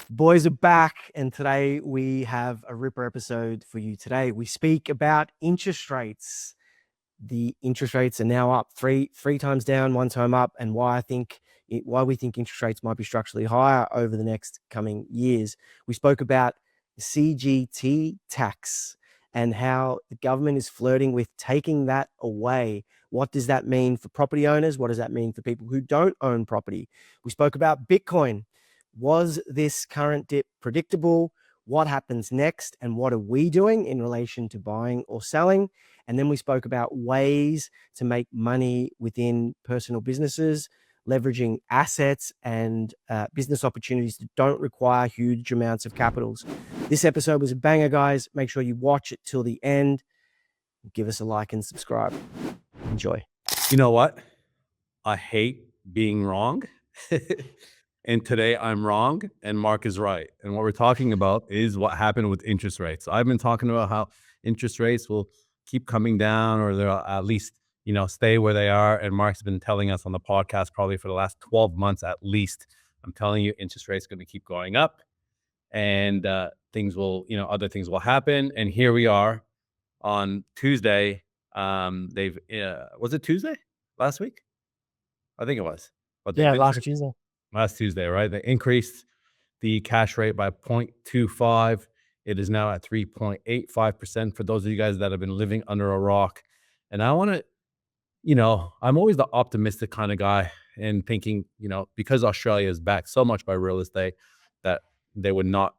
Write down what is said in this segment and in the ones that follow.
The boys are back, and today we have a ripper episode for you. Today we speak about interest rates. The interest rates are now up three times down, one time up, and why we think interest rates might be structurally higher over the next coming years. We spoke about the CGT tax and how the government is flirting with taking that away. What does that mean for property owners? What does that mean for people who don't own property? We spoke about Bitcoin. Was this current dip predictable? What happens next? And what are we doing in relation to buying or selling? And then we spoke about ways to make money within personal businesses, leveraging assets and business opportunities that don't require huge amounts of capitals. This episode was a banger, guys. Make sure you watch it till the end. Give us a like and subscribe. Enjoy. You know what? I hate being wrong. And today I'm wrong and Mark is right. And what we're talking about is what happened with interest rates. I've been talking about how interest rates will keep coming down, or they'll at least, stay where they are. And Mark's been telling us on the podcast probably for the last 12 months at least. I'm telling you, interest rates going to keep going up, and things will, other things will happen. And here we are on Tuesday. Was it Tuesday last week? I think it was. But last Tuesday, right? They increased the cash rate by 0.25. It is now at 3.85% for those of you guys that have been living under a rock. And I want to, I'm always the optimistic kind of guy, and thinking, because Australia is backed so much by real estate, that they would not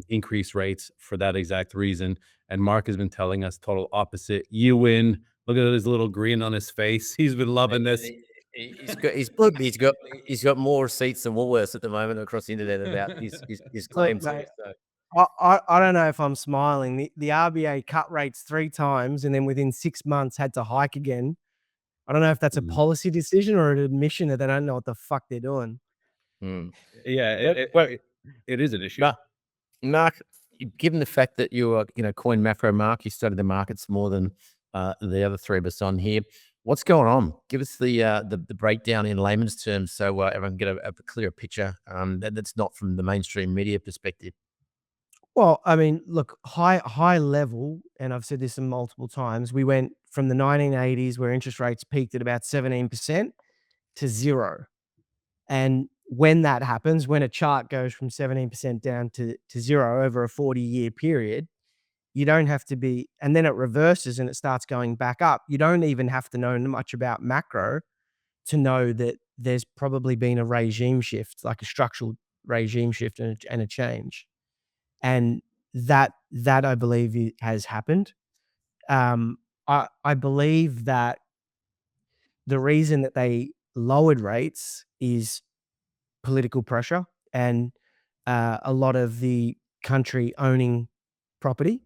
increase rates for that exact reason. And Mark has been telling us total opposite. You win. Look at his little grin on his face. He's been loving this. He's got more receipts than Woolworths at the moment across the internet about his claims. Look, mate, I don't know if I'm smiling. The RBA cut rates 3 times and then within 6 months had to hike again. I don't know if that's a policy decision or an admission that they don't know what the fuck they're doing. Yeah, it is an issue. Mark, given the fact that you are, coin macro Mark, you studied the markets more than the other three of us on here. What's going on? Give us the breakdown in layman's terms so everyone can get a clearer picture that's not from the mainstream media perspective. Well, I mean, look, high level, and I've said this multiple times, we went from the 1980s where interest rates peaked at about 17% to 0. And when that happens, when a chart goes from 17% down to 0 over a 40-year period, you don't have to be, and then it reverses and it starts going back up. You don't even have to know much about macro to know that there's probably been a regime shift, like a structural regime shift and a change. And that I believe has happened. I believe that the reason that they lowered rates is political pressure and a lot of the country owning property,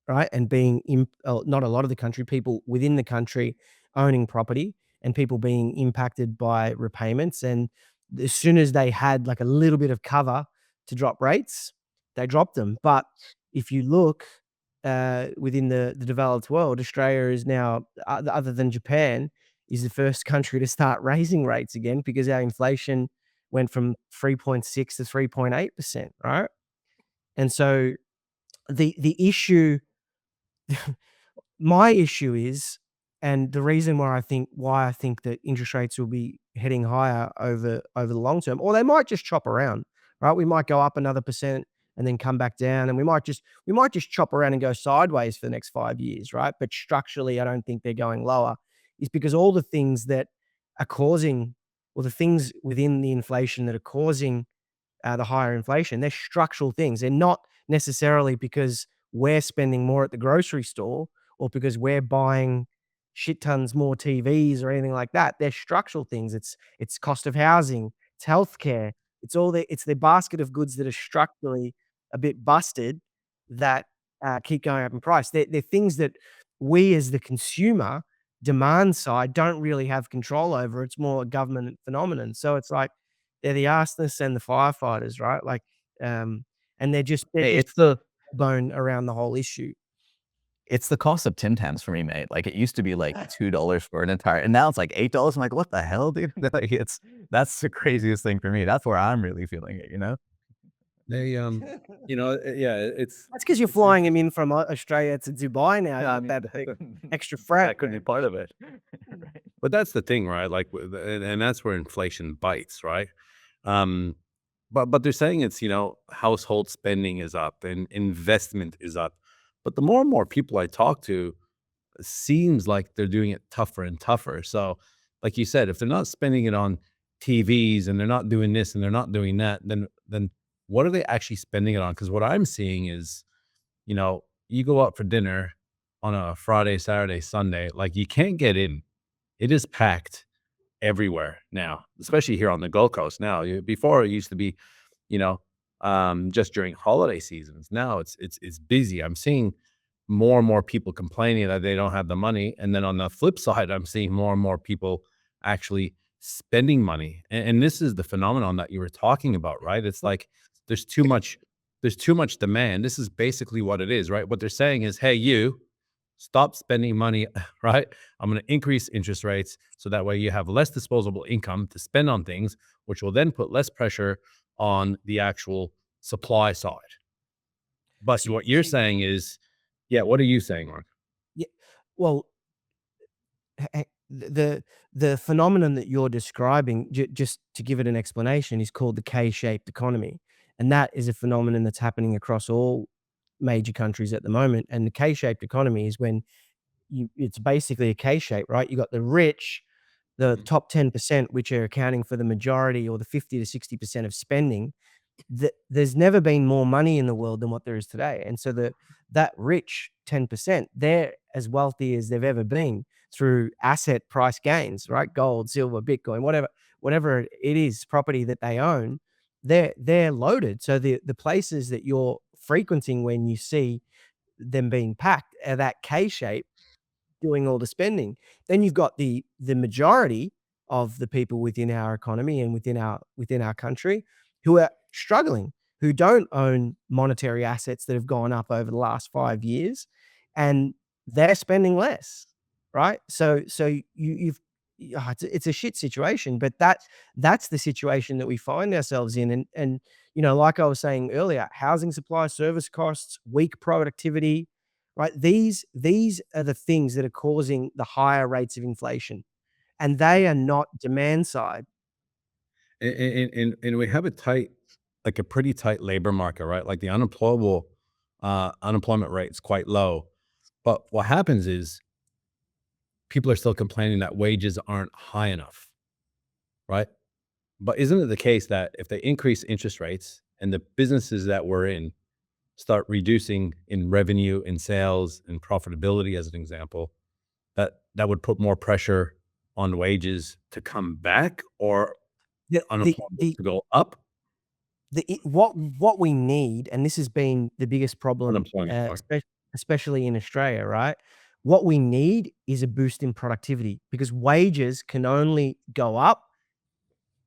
right? And being not a lot of the country, people within the country owning property and people being impacted by repayments. And as soon as they had like a little bit of cover to drop rates, they dropped them. But if you look within the developed world, Australia is now, other than Japan, is the first country to start raising rates again because our inflation went from 3.6 to 3.8%, right? And so the issue, my issue is, and the reason why I think that interest rates will be heading higher over the long term, or they might just chop around, right? We might go up another percent and then come back down, and we might just chop around and go sideways for the next 5 years, right? But structurally, I don't think they're going lower, is because all the things that are causing, or the things within the inflation that are causing the higher inflation, they're structural things. They're not necessarily because we're spending more at the grocery store or because we're buying shit tons more TVs or anything like that. They're structural things. It's cost of housing, it's healthcare, it's the basket of goods that are structurally a bit busted that keep going up in price. They're things that we as the consumer demand side don't really have control over. It's more a government phenomenon. So it's like they're the arsonists and the firefighters, right? Like, and It's the bone around the whole issue. It's the cost of Tim Tams for me, mate. Like, it used to be like $2 for an entire, and now it's like $8. I'm like, what the hell, dude? Like, that's the craziest thing for me. That's where I'm really feeling it, They, yeah, it's That's because you're flying him in from Australia to Dubai now. Yeah, I You mean, got that extra frat. that could be part of it. Right. but that's the thing, right? Like, and that's where inflation bites, right? Um, but they're saying it's, household spending is up and investment is up. But the more and more people I talk to, it seems like they're doing it tougher and tougher. So, like you said, if they're not spending it on TVs and they're not doing this and they're not doing that, then what are they actually spending it on? Because what I'm seeing is, you go out for dinner on a Friday, Saturday, Sunday, like you can't get in. It is packed everywhere now, especially here on the Gold Coast. Now, before it used to be, you know, just during holiday seasons. Now it's busy. I'm seeing more and more people complaining that they don't have the money, and then on the flip side, I'm seeing more and more people actually spending money. And this is the phenomenon that you were talking about, right? It's like there's too much there's too much demand. This is basically what it is, right? What they're saying is, hey, you stop spending money, right? I'm going to increase interest rates so that way you have less disposable income to spend on things, which will then put less pressure on the actual supply side. But See, what you're saying is, yeah, what are you saying, Mark? yeah, well, the phenomenon that you're describing, just to give it an explanation, is called the K-shaped economy, and that is a phenomenon that's happening across all major countries at the moment. And the K-shaped economy is when it's basically a K shape, right? You got the rich, the Mhm. top 10%, which are accounting for the majority or the 50 to 60% of spending. There's never been more money in the world than what there is today. And so that rich 10%, they're as wealthy as they've ever been through asset price gains, right? Gold, silver, Bitcoin, whatever it is, property that they own, they're loaded. So the places that you're frequenting when you see them being packed are that K shape doing all the spending. Then you've got the majority of the people within our economy and within our country who are struggling, who don't own monetary assets that have gone up over the last 5 years, and they're spending less, right? So you've it's a shit situation, but that's the situation that we find ourselves in. And like I was saying earlier, housing supply, service costs, weak productivity, right? These are the things that are causing the higher rates of inflation, and they are not demand side. And we have like a pretty tight labor market, right? Like the unemployment rate is quite low. But what happens is people are still complaining that wages aren't high enough, right? But isn't it the case that if they increase interest rates and the businesses that we're in start reducing in revenue, in sales, and profitability, as an example, that would put more pressure on wages to come back or The the unemployment the to go up? what we need, and this has been the biggest problem, Unemployment, sorry. especially in Australia, right? What we need is a boost in productivity, because wages can only go up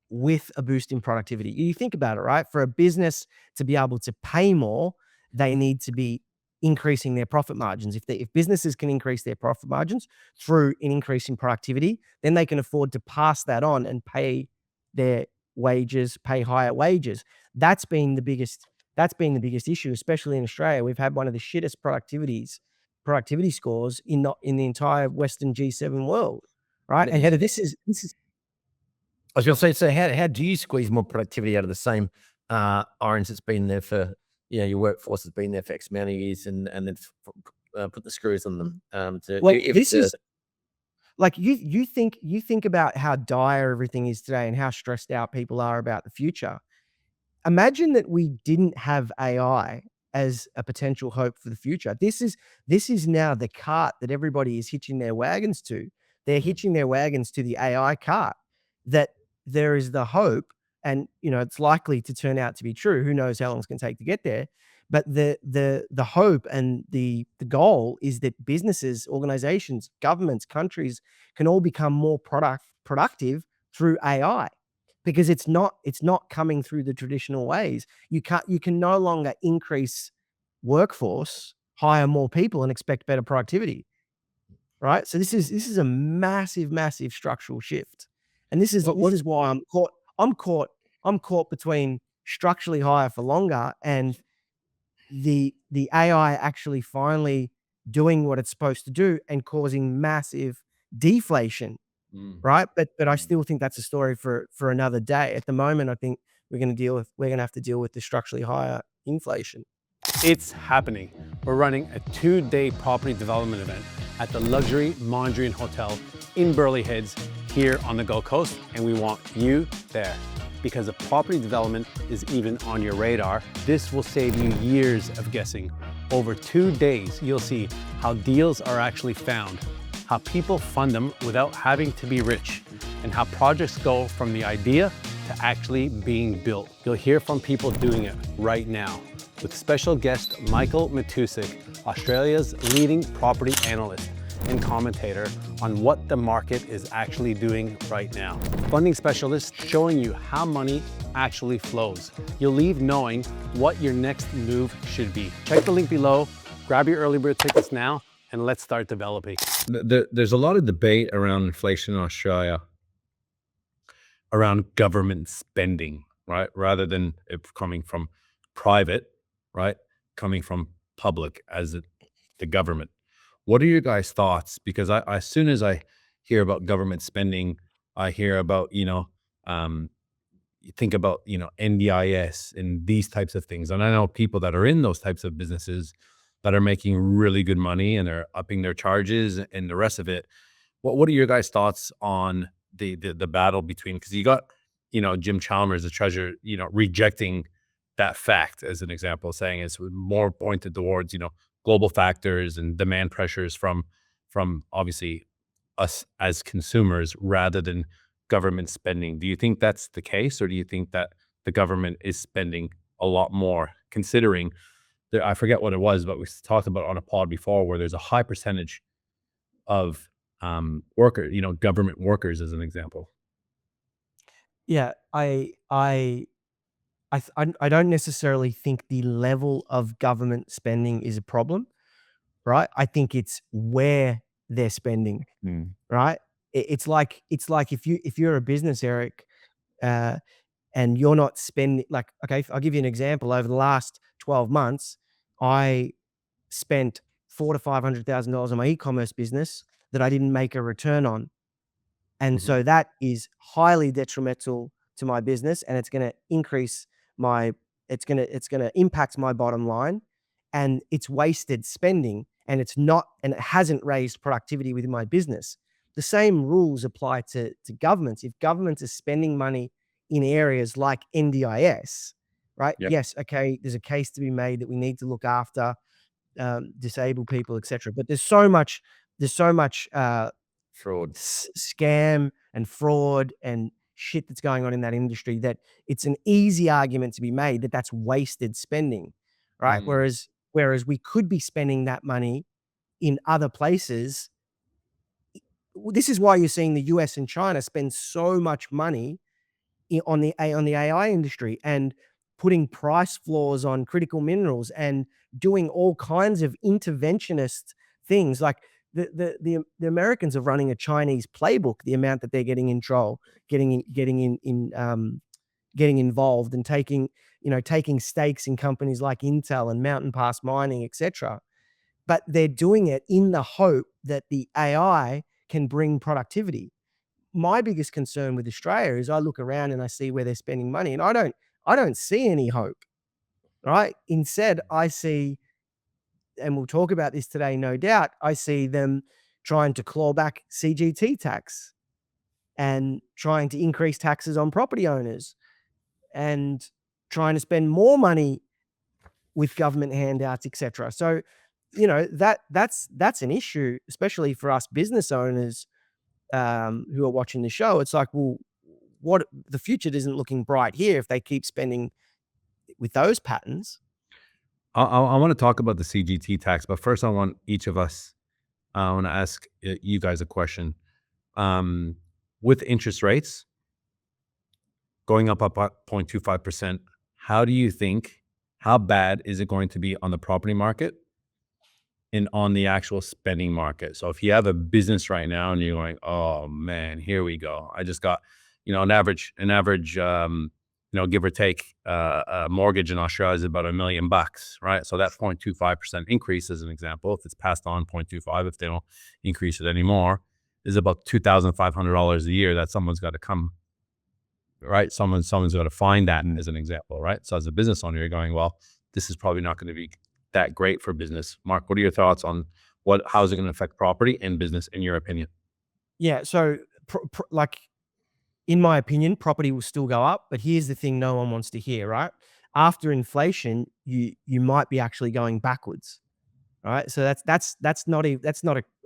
with a boost in productivity. You think about it, right? For a business to be able to pay more, they need to be increasing their profit margins. If businesses can increase their profit margins through an increase in productivity, then they can afford to pass that on and pay their wages, pay higher wages. That's been the biggest issue, especially in Australia. We've had one of the shittest productivity scores in the entire Western G7 world, right? And Heather, this is I was going to say, so how do you squeeze more productivity out of the same orange that's been there for, your workforce has been there for X amount of years, and then put the screws on them well, if this the is like you think about how dire everything is today and how stressed out people are about the future. Imagine that we didn't have AI as a potential hope for the future. This is now the cart that everybody is hitching their wagons to. They're hitching their wagons to the AI cart. That there is the hope, and it's likely to turn out to be true. Who knows how long it's going to take to get there? But the hope and the goal is that businesses, organizations, governments, countries can all become more productive through AI, because it's not coming through the traditional ways. You can no longer increase workforce, hire more people, and expect better productivity, right? So this is a massive, massive structural shift, and this is But this what is why I'm caught between structurally higher for longer, and the AI actually finally doing what it's supposed to do and causing massive deflation, right? But I still think that's a story for another day. At the moment, I think we're going to have to deal with the structurally higher inflation. It's happening. We're running a 2-day property development event at the luxury Mondrian Hotel in Burleigh Heads here on the Gold Coast, and we want you there. Because if property development is even on your radar, this will save you years of guessing. Over 2 days, you'll see how deals are actually found, how people fund them without having to be rich, and how projects go from the idea to actually being built. You'll hear from people doing it right now, with special guest Michael Matusik, Australia's leading property analyst and commentator on what the market is actually doing right now. Funding specialists showing you how money actually flows. You'll leave knowing what your next move should be. Check the link below, grab your early bird tickets now, and let's start developing. There's a lot of debate around inflation in Australia, around government spending, right? Rather than it coming from private, right? Coming from public as the government. What are your guys' thoughts? Because as soon as I hear about government spending, I hear about, you think about, NDIS and these types of things. And I know people that are in those types of businesses that are making really good money and they're upping their charges and the rest of it. What are your guys' thoughts on the battle between, because you got, Jim Chalmers, the treasurer, rejecting that fact as an example, saying it's more pointed towards, global factors and demand pressures from obviously us as consumers rather than government spending. Do you think that's the case, or do you think that the government is spending a lot more, considering I forget what it was, but we talked about on a pod before where there's a high percentage of government workers as an example. Yeah, I don't necessarily think the level of government spending is a problem, right? I think it's where they're spending, right? It's like if you're a business, Eric, and you're not spending, like, okay, I'll give you an example. Over the last 12 months, I spent $400,000 to $500,000 on my e-commerce business that I didn't make a return on. And so that is highly detrimental to my business, and it's going to increase it's going to impact my bottom line, and it's wasted spending, and it hasn't raised productivity within my business. The same rules apply to governments. If governments are spending money in areas like NDIS, right? Yep. Yes. Okay. There's a case to be made that we need to look after disabled people, etc. But there's so much Fraud. scam and fraud and shit that's going on in that industry that it's an easy argument to be made that that's wasted spending, right? Whereas we could be spending that money in other places. This is why you're seeing the US and China spend so much money on the AI industry and putting price floors on critical minerals and doing all kinds of interventionist things. Like the Americans are running a Chinese playbook, the amount that they're getting involved and taking stakes in companies like Intel and Mountain Pass Mining, etc. But they're doing it in the hope that the AI can bring productivity. My biggest concern with Australia is I look around and I see where they're spending money, and I don't see any hope, right? Instead, I see, and we'll talk about this today, no doubt, I see them trying to claw back CGT tax and trying to increase taxes on property owners and trying to spend more money with government handouts, etc. So, that's an issue, especially for us business owners who are watching the show. It's like, well, what the future isn't looking bright here if they keep spending with those patterns. I want to talk about the CGT tax, but first I want each of us, I want to ask you guys a question. With interest rates going up 0.25%, how bad is it going to be on the property market and on the actual spending market? So if you have a business right now and you're going, oh man, here we go. I just got, an average give or take, a mortgage in Australia is about $1 million, right? So that 0.25% increase, as an example, if it's passed on 0.25, if they don't increase it anymore, is about $2,500 a year that someone's got to come, right? Someone's got to find that, as an example, right? So as a business owner, you're going, well, this is probably not going to be that great for business. Mark, what are your thoughts on how is it going to affect property and business, in your opinion? Yeah. So, like, in my opinion, property will still go up. But here's the thing: no one wants to hear. Right after inflation, you might be actually going backwards. Right. So that's not a.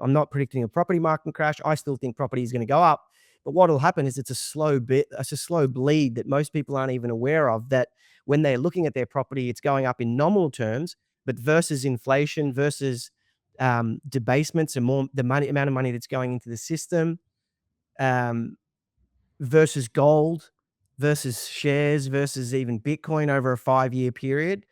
I'm not predicting a property market crash. I still think property is going to go up. But what will happen is it's a slow bleed that most people aren't even aware of. That when they're looking at their property, it's going up in nominal terms, but versus inflation, versus debasements and more the amount of money that's going into the system, versus gold, versus shares, versus even Bitcoin over a 5-year period,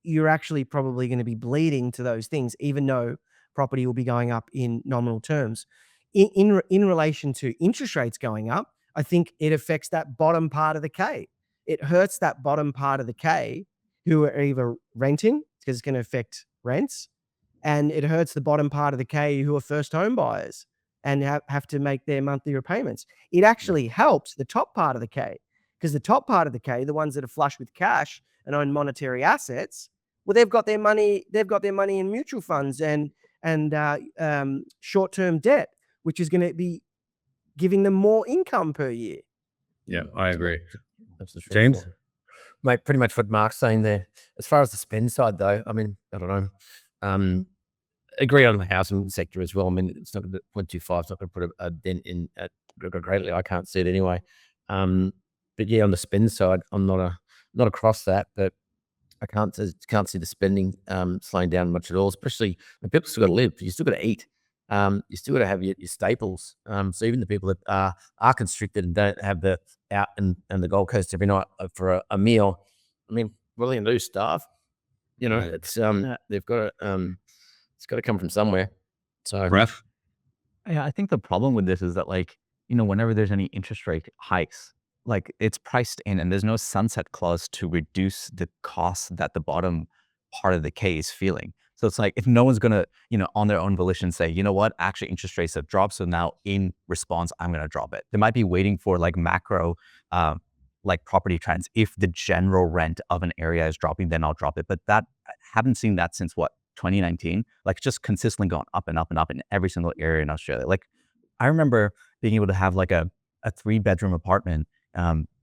you're actually probably going to be bleeding to those things, even though property will be going up in nominal terms. In relation to interest rates going up, I think it affects that bottom part of the K. It hurts that bottom part of the K who are either renting, because it's going to affect rents, and it hurts the bottom part of the K who are first home buyers and have to make their monthly repayments. It actually helps the top part of the K, because the top part of the K, the ones that are flush with cash and own monetary assets, well, they've got their money in mutual funds and short-term debt, which is going to be giving them more income per year. Yeah, I agree. That's the James? Mate, pretty much what Mark's saying there. As far as the spend side, though, I mean, I don't know. Agree on the housing sector as well. I mean, it's not going to 0.25. It's not going to put a dent in greatly. I can't see it anyway. But yeah, on the spend side, I'm not across that, but I can't see the spending slowing down much at all. Especially when people still got to live. You still got to eat. You still got to have your staples. So even the people that are constricted and don't have the out and the Gold Coast every night for a meal, I mean, what are they going to do? Starve? You know, Right. it's they've got to. It's got to come from somewhere. So, Ref? Yeah, I think the problem with this is that, like, whenever there's any interest rate hikes, like, it's priced in and there's no sunset clause to reduce the cost that the bottom part of the K is feeling. So it's like, if no one's going to, on their own volition say, you know what, actually interest rates have dropped, so now in response, I'm going to drop it. They might be waiting for like macro, like property trends. If the general rent of an area is dropping, then I'll drop it. But I haven't seen that since 2019, like, just consistently gone up and up and up in every single area in Australia. Like, I remember being able to have like a 3-bedroom apartment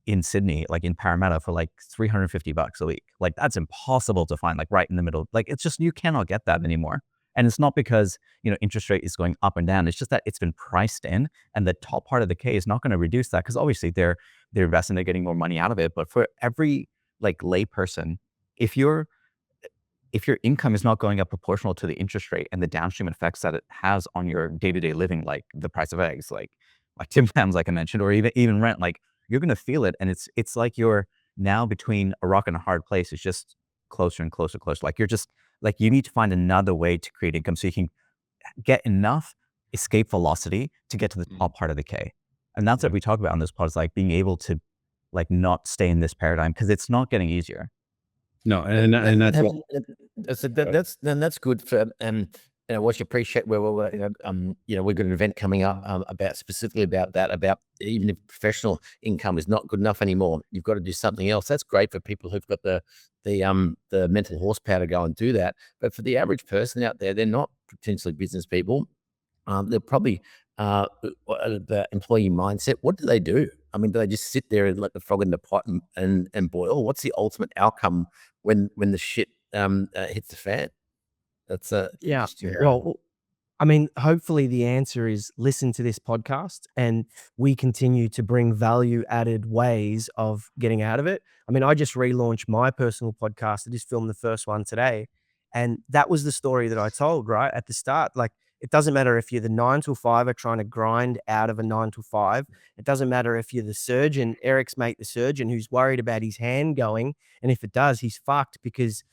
in Sydney, like in Parramatta, for like $350 a week. Like, that's impossible to find, like, right in the middle. Like, it's just, you cannot get that anymore. And it's not because, interest rate is going up and down. It's just that it's been priced in, and the top part of the K is not going to reduce that, because obviously they're investing, they're getting more money out of it. But for every like lay person, if your income is not going up proportional to the interest rate and the downstream effects that it has on your day-to-day living, like the price of eggs, like Tim Tams, like I mentioned, or even rent, like, you're going to feel it. And it's like you're now between a rock and a hard place. It's just closer and closer. Like, you're just like, you need to find another way to create income so you can get enough escape velocity to get to the top part of the K. And that's what we talk about on this pod, is like being able to like not stay in this paradigm, because it's not getting easier. No, and that's what, that's good for what you appreciate. Where we've got an event coming up about specifically about that. About even if professional income is not good enough anymore, you've got to do something else. That's great for people who've got the mental horsepower to go and do that. But for the average person out there, they're not potentially business people. They're probably the employee mindset. What do they do? I mean, do they just sit there and let the frog in the pot and boil? What's the ultimate outcome when the shit hits the fan? That's Yeah. Well, I mean, hopefully the answer is listen to this podcast and we continue to bring value added ways of getting out of it. I mean, I just relaunched my personal podcast. I just filmed the first one today. And that was the story that I told right at the start. Like, it doesn't matter if you're the 9 to 5 trying to grind out of a 9 to 5. It doesn't matter if you're the surgeon, Eric's mate, the surgeon, who's worried about his hand going. And if it does, he's fucked because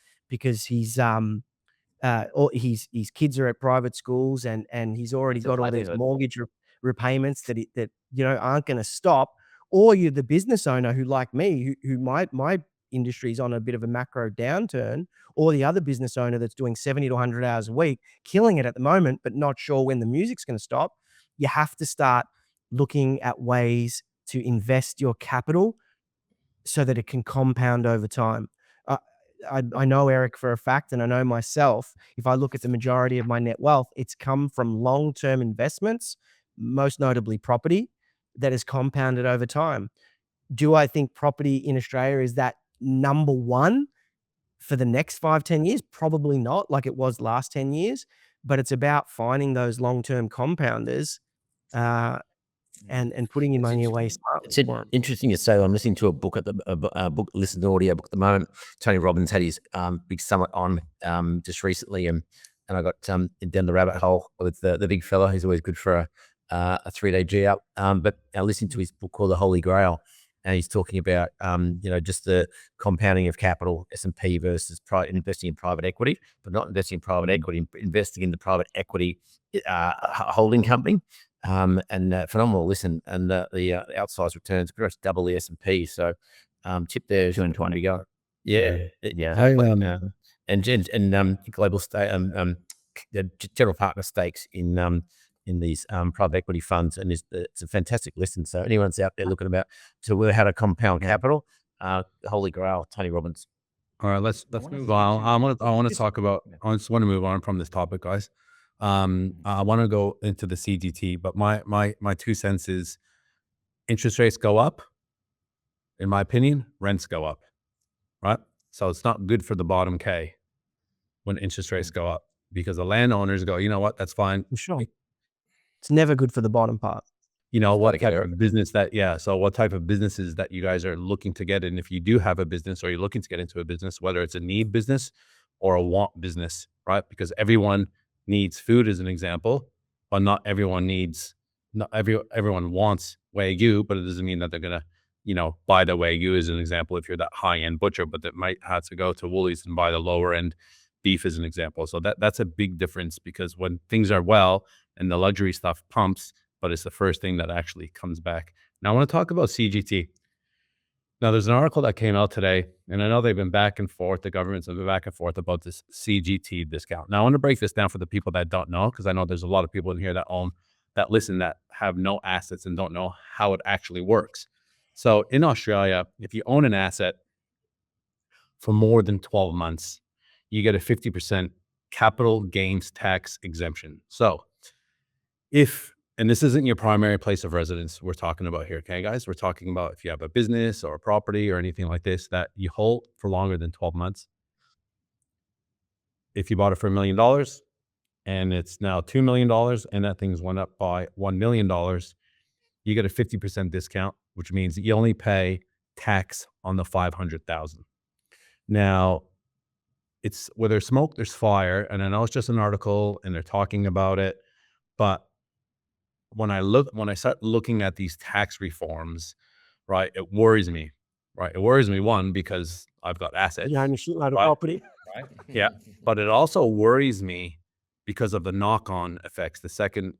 he's, or his kids are at private schools and he's already got all these mortgage repayments that aren't going to stop. or you're the business owner who, like me, who my industry's on a bit of a macro downturn, or the other business owner that's doing 70 to 100 hours a week, killing it at the moment, but not sure when the music's going to stop. You have to start looking at ways to invest your capital so that it can compound over time. Uh, I know Eric for a fact, and I know myself, if I look at the majority of my net wealth, it's come from long-term investments, most notably property, that has compounded over time. Do I think property in Australia is that number one for the next 5, 10 years? Probably not, like it was last 10 years, but it's about finding those long-term compounders, and putting your money away smartly It's for 'em. interesting you say. I'm listening to a book listen to audio book at the moment. Tony Robbins had his big summit on just recently, and I got down the rabbit hole with the big fella who's always good for a 3-day G up. But I listened to his book called The Holy Grail, and he's talking about just the compounding of capital, S&P versus investing in private equity, but not investing in private equity, investing in the private equity holding company. Phenomenal listen, and the outsized returns pretty much double the S&P. So tip there is 220 to go. Yeah. And global the general partner stakes in these private equity funds, and it's a fantastic listen. So anyone's out there looking to how to compound capital, Holy Grail, Tony Robbins. All right, let's move on. I want to talk about. I just want to move on from this topic, guys. I want to go into the CGT, but my 2 cents is interest rates go up. In my opinion, rents go up, right? So it's not good for the bottom K when interest rates go up, because the landowners go, you know what, that's fine. For sure. It's never good for the bottom part. You know, what type of business so what type of businesses that you guys are looking to get in, if you do have a business or you're looking to get into a business, whether it's a need business or a want business, right? Because everyone needs food, as an example, but not everyone wants Wagyu, but it doesn't mean that they're gonna, buy the Wagyu, as an example, if you're that high-end butcher, but that might have to go to Woolies and buy the lower-end beef, as an example. So that's a big difference, because when things are well and the luxury stuff pumps, but it's the first thing that actually comes back. Now I want to talk about CGT. Now there's an article that came out today, and I know they've been back and forth, the governments have been back and forth about this CGT discount. Now I want to break this down for the people that don't know, because I know there's a lot of people in here that listen, that have no assets and don't know how it actually works. So in Australia, if you own an asset for more than 12 months, you get a 50% capital gains tax exemption. So and this isn't your primary place of residence we're talking about here, okay, guys? We're talking about if you have a business or a property or anything like this that you hold for longer than 12 months. If you bought it for $1 million and it's now $2 million and that thing's went up by $1 million, you get a 50% discount, which means you only pay tax on the 500,000. Now, it's where there's smoke, there's fire. And I know it's just an article and they're talking about it, but when I start looking at these tax reforms, right, it worries me, right? It worries me, one, because I've got assets. You own a shitload of Right. property. Right. Yeah. But it also worries me because of the knock-on effects, the second,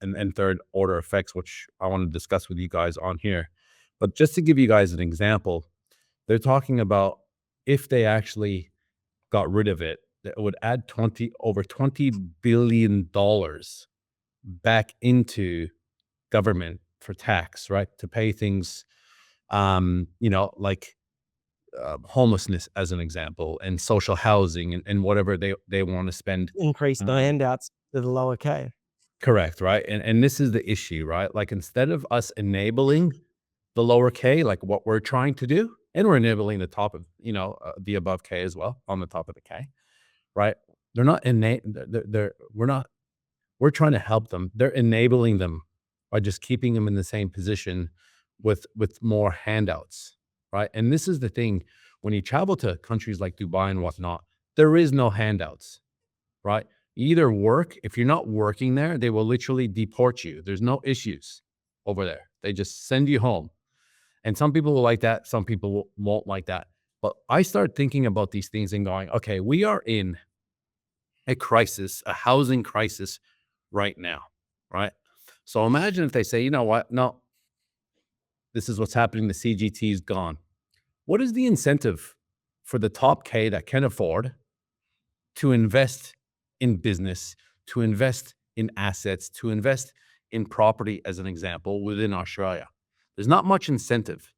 and third order effects, which I want to discuss with you guys on here. But just to give you guys an example, they're talking about if they actually got rid of it, that it would add over $20 billion back into government for tax, right? To pay things, like homelessness, as an example, and social housing, and whatever they want to spend. Increase the handouts to the lower K. Correct, right? And this is the issue, right? Like, instead of us enabling the lower K, like what we're trying to do, and we're enabling the top of, the above K as well, on the top of the K, right? They're not we're trying to help them. They're enabling them by just keeping them in the same position with more handouts, right? And this is the thing, when you travel to countries like Dubai and whatnot, there is no handouts, right? You either work. If you're not working there, they will literally deport you. There's no issues over there. They just send you home. And some people will like that. Some people won't like that. But I start thinking about these things and going, okay, we are in a crisis, a housing crisis right now, right? So imagine if they say, you know what? No, This is what's happening. The CGT is gone. What is the incentive for the top K that can afford to invest in business, to invest in assets, to invest in property, as an example, within Australia? There's not much incentive.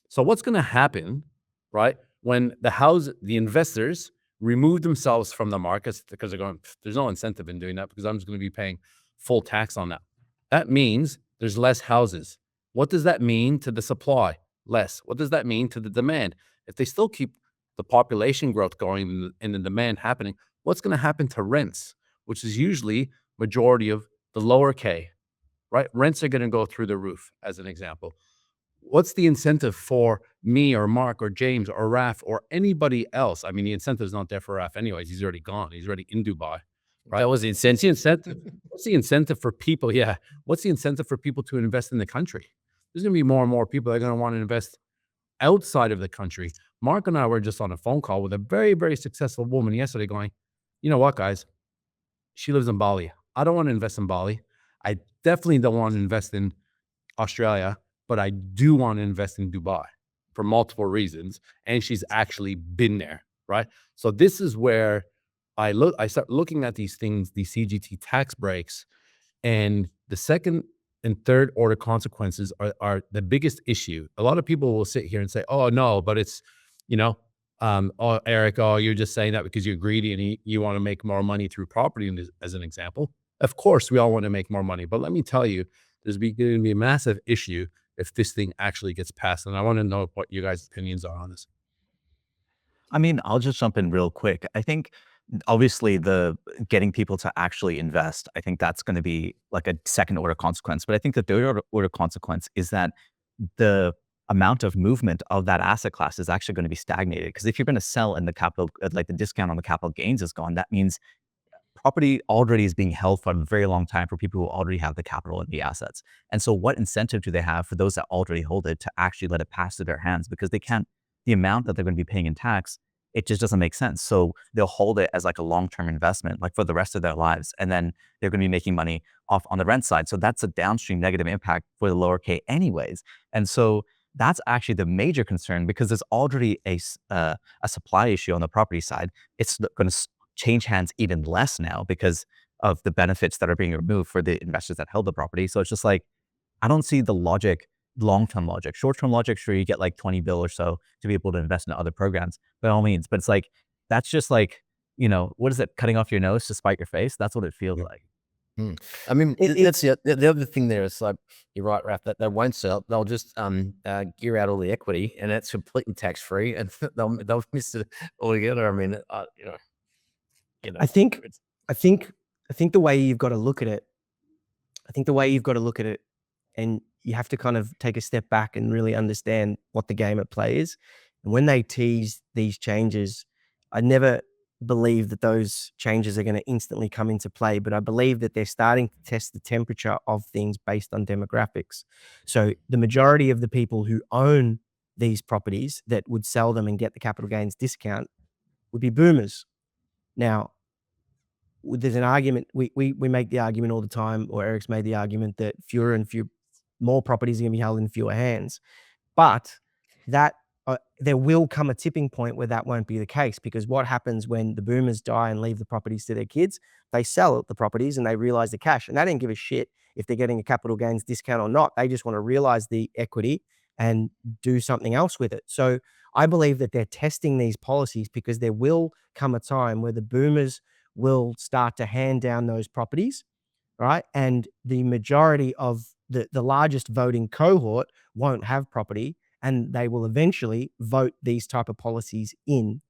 So what's going to happen, right, when the investors remove themselves from the markets because they're going, there's no incentive in doing that because I'm just going to be paying full tax on that. That means there's less houses. What does that mean to the supply? Less. What does that mean to the demand? If they still keep the population growth going and the demand happening, what's going to happen to rents, which is usually majority of the lower K, right? Rents are going to go through the roof, as an example. What's the incentive for me or Mark or James or Raf or anybody else? I mean, the incentive is not there for Raf anyways. He's already gone. He's already in Dubai, right? That was the What's the incentive. incentive? What's the incentive for people? Yeah. What's the incentive for people to invest in the country? There's going to be more and more people that are going to want to invest outside of the country. Mark and I were just on a phone call with a very, very successful woman yesterday going, you know what, guys? She lives in Bali. I don't want to invest in Bali. I definitely don't want to invest in Australia, but I do want to invest in Dubai for multiple reasons. And she's actually been there, right? So this is where I start looking at these things, these CGT tax breaks, and the second and third order consequences are the biggest issue. A lot of people will sit here and say, oh, no, but it's, oh, Eric, oh, you're just saying that because you're greedy and you want to make more money through property, as an example. Of course, we all want to make more money. But let me tell you, there's going to be a massive issue if this thing actually gets passed. And I want to know what you guys' opinions are on this. I mean, I'll just jump in real quick. I think obviously the getting people to actually invest, I think that's going to be like a second order consequence. But I think the third order consequence is that the amount of movement of that asset class is actually going to be stagnated. Because if you're going to sell and the capital, like the discount on the capital gains is gone, that means property already is being held for a very long time for people who already have the capital and the assets. And so what incentive do they have for those that already hold it to actually let it pass through their hands? Because they can't, the amount that they're going to be paying in tax, it just doesn't make sense. So they'll hold it as like a long-term investment, like for the rest of their lives. And then they're going to be making money off on the rent side. So that's a downstream negative impact for the lower K anyways. And so that's actually the major concern because there's already a supply issue on the property side. It's going to change hands even less now because of the benefits that are being removed for the investors that held the property. So it's just like, I don't see the logic, long-term logic. Short-term logic, sure, you get like 20 bill or so to be able to invest in other programs by all means. But it's like, that's just like, what is it? Cutting off your nose to spite your face? That's what it feels like. I mean, that's the other thing there is like, you're right, Raph, that they won't sell. They'll just gear out all the equity and it's completely tax-free and they'll miss it altogether. I mean, I think the way you've got to look at it, and you have to kind of take a step back and really understand what the game at play is. And when they tease these changes, I never believe that those changes are going to instantly come into play, but I believe that they're starting to test the temperature of things based on demographics. So the majority of the people who own these properties that would sell them and get the capital gains discount would be boomers. Now, there's an argument, we make the argument all the time, or Eric's made the argument that more properties are going to be held in fewer hands. But that there will come a tipping point where that won't be the case, because what happens when the boomers die and leave the properties to their kids? They sell the properties and they realize the cash, and they don't give a shit if they're getting a capital gains discount or not. They just want to realize the equity and do something else with it. So I believe that they're testing these policies because there will come a time where the boomers will start to hand down those properties, right? And the majority of the largest voting cohort won't have property, and they will eventually vote these type of policies in.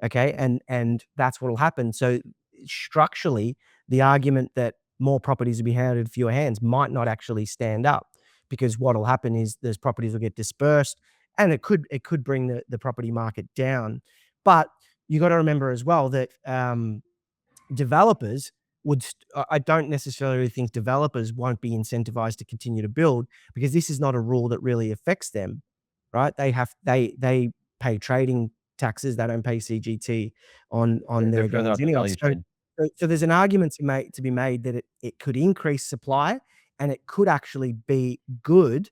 Okay. And that's what will happen. So structurally, the argument that more properties will be handed in fewer hands might not actually stand up, because what will happen is those properties will get dispersed, and it could bring the property market down. But you got to remember as well that developers I don't necessarily think developers won't be incentivized to continue to build, because this is not a rule that really affects them, right? They pay trading taxes. They don't pay CGT on their gains anyway. So there's an argument to be made that it could increase supply, and it could actually be good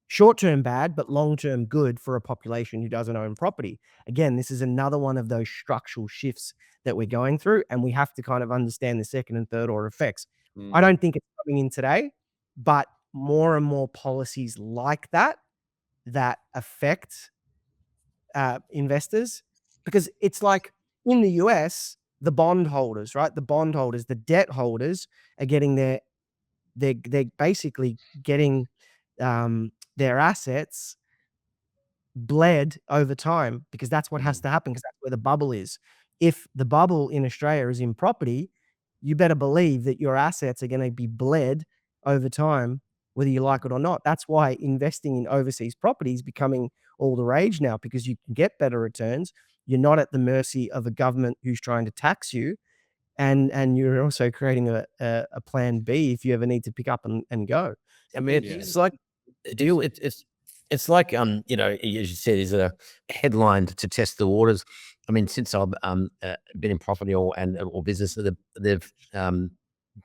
Short-term bad, but long-term good for a population who doesn't own property. Again, this is another one of those structural shifts that we're going through, and we have to kind of understand the second and third order effects. I don't think it's coming in today, but more and more policies like that affect investors, because it's like in the US, the bondholders, right? The bondholders, the debt holders are getting they're basically getting their assets bled over time, because that's what has to happen, because that's where the bubble is. If the bubble in Australia is in property, you better believe that your assets are going to be bled over time, whether you like it or not. That's why investing in overseas property is becoming all the rage now, because you can get better returns. You're not at the mercy of a government who's trying to tax you, and you're also creating a plan B if you ever need to pick up and go. I mean, it's like deal. It's like you know, as you said, is a headline to test the waters. I mean, since I've been in property or business, they've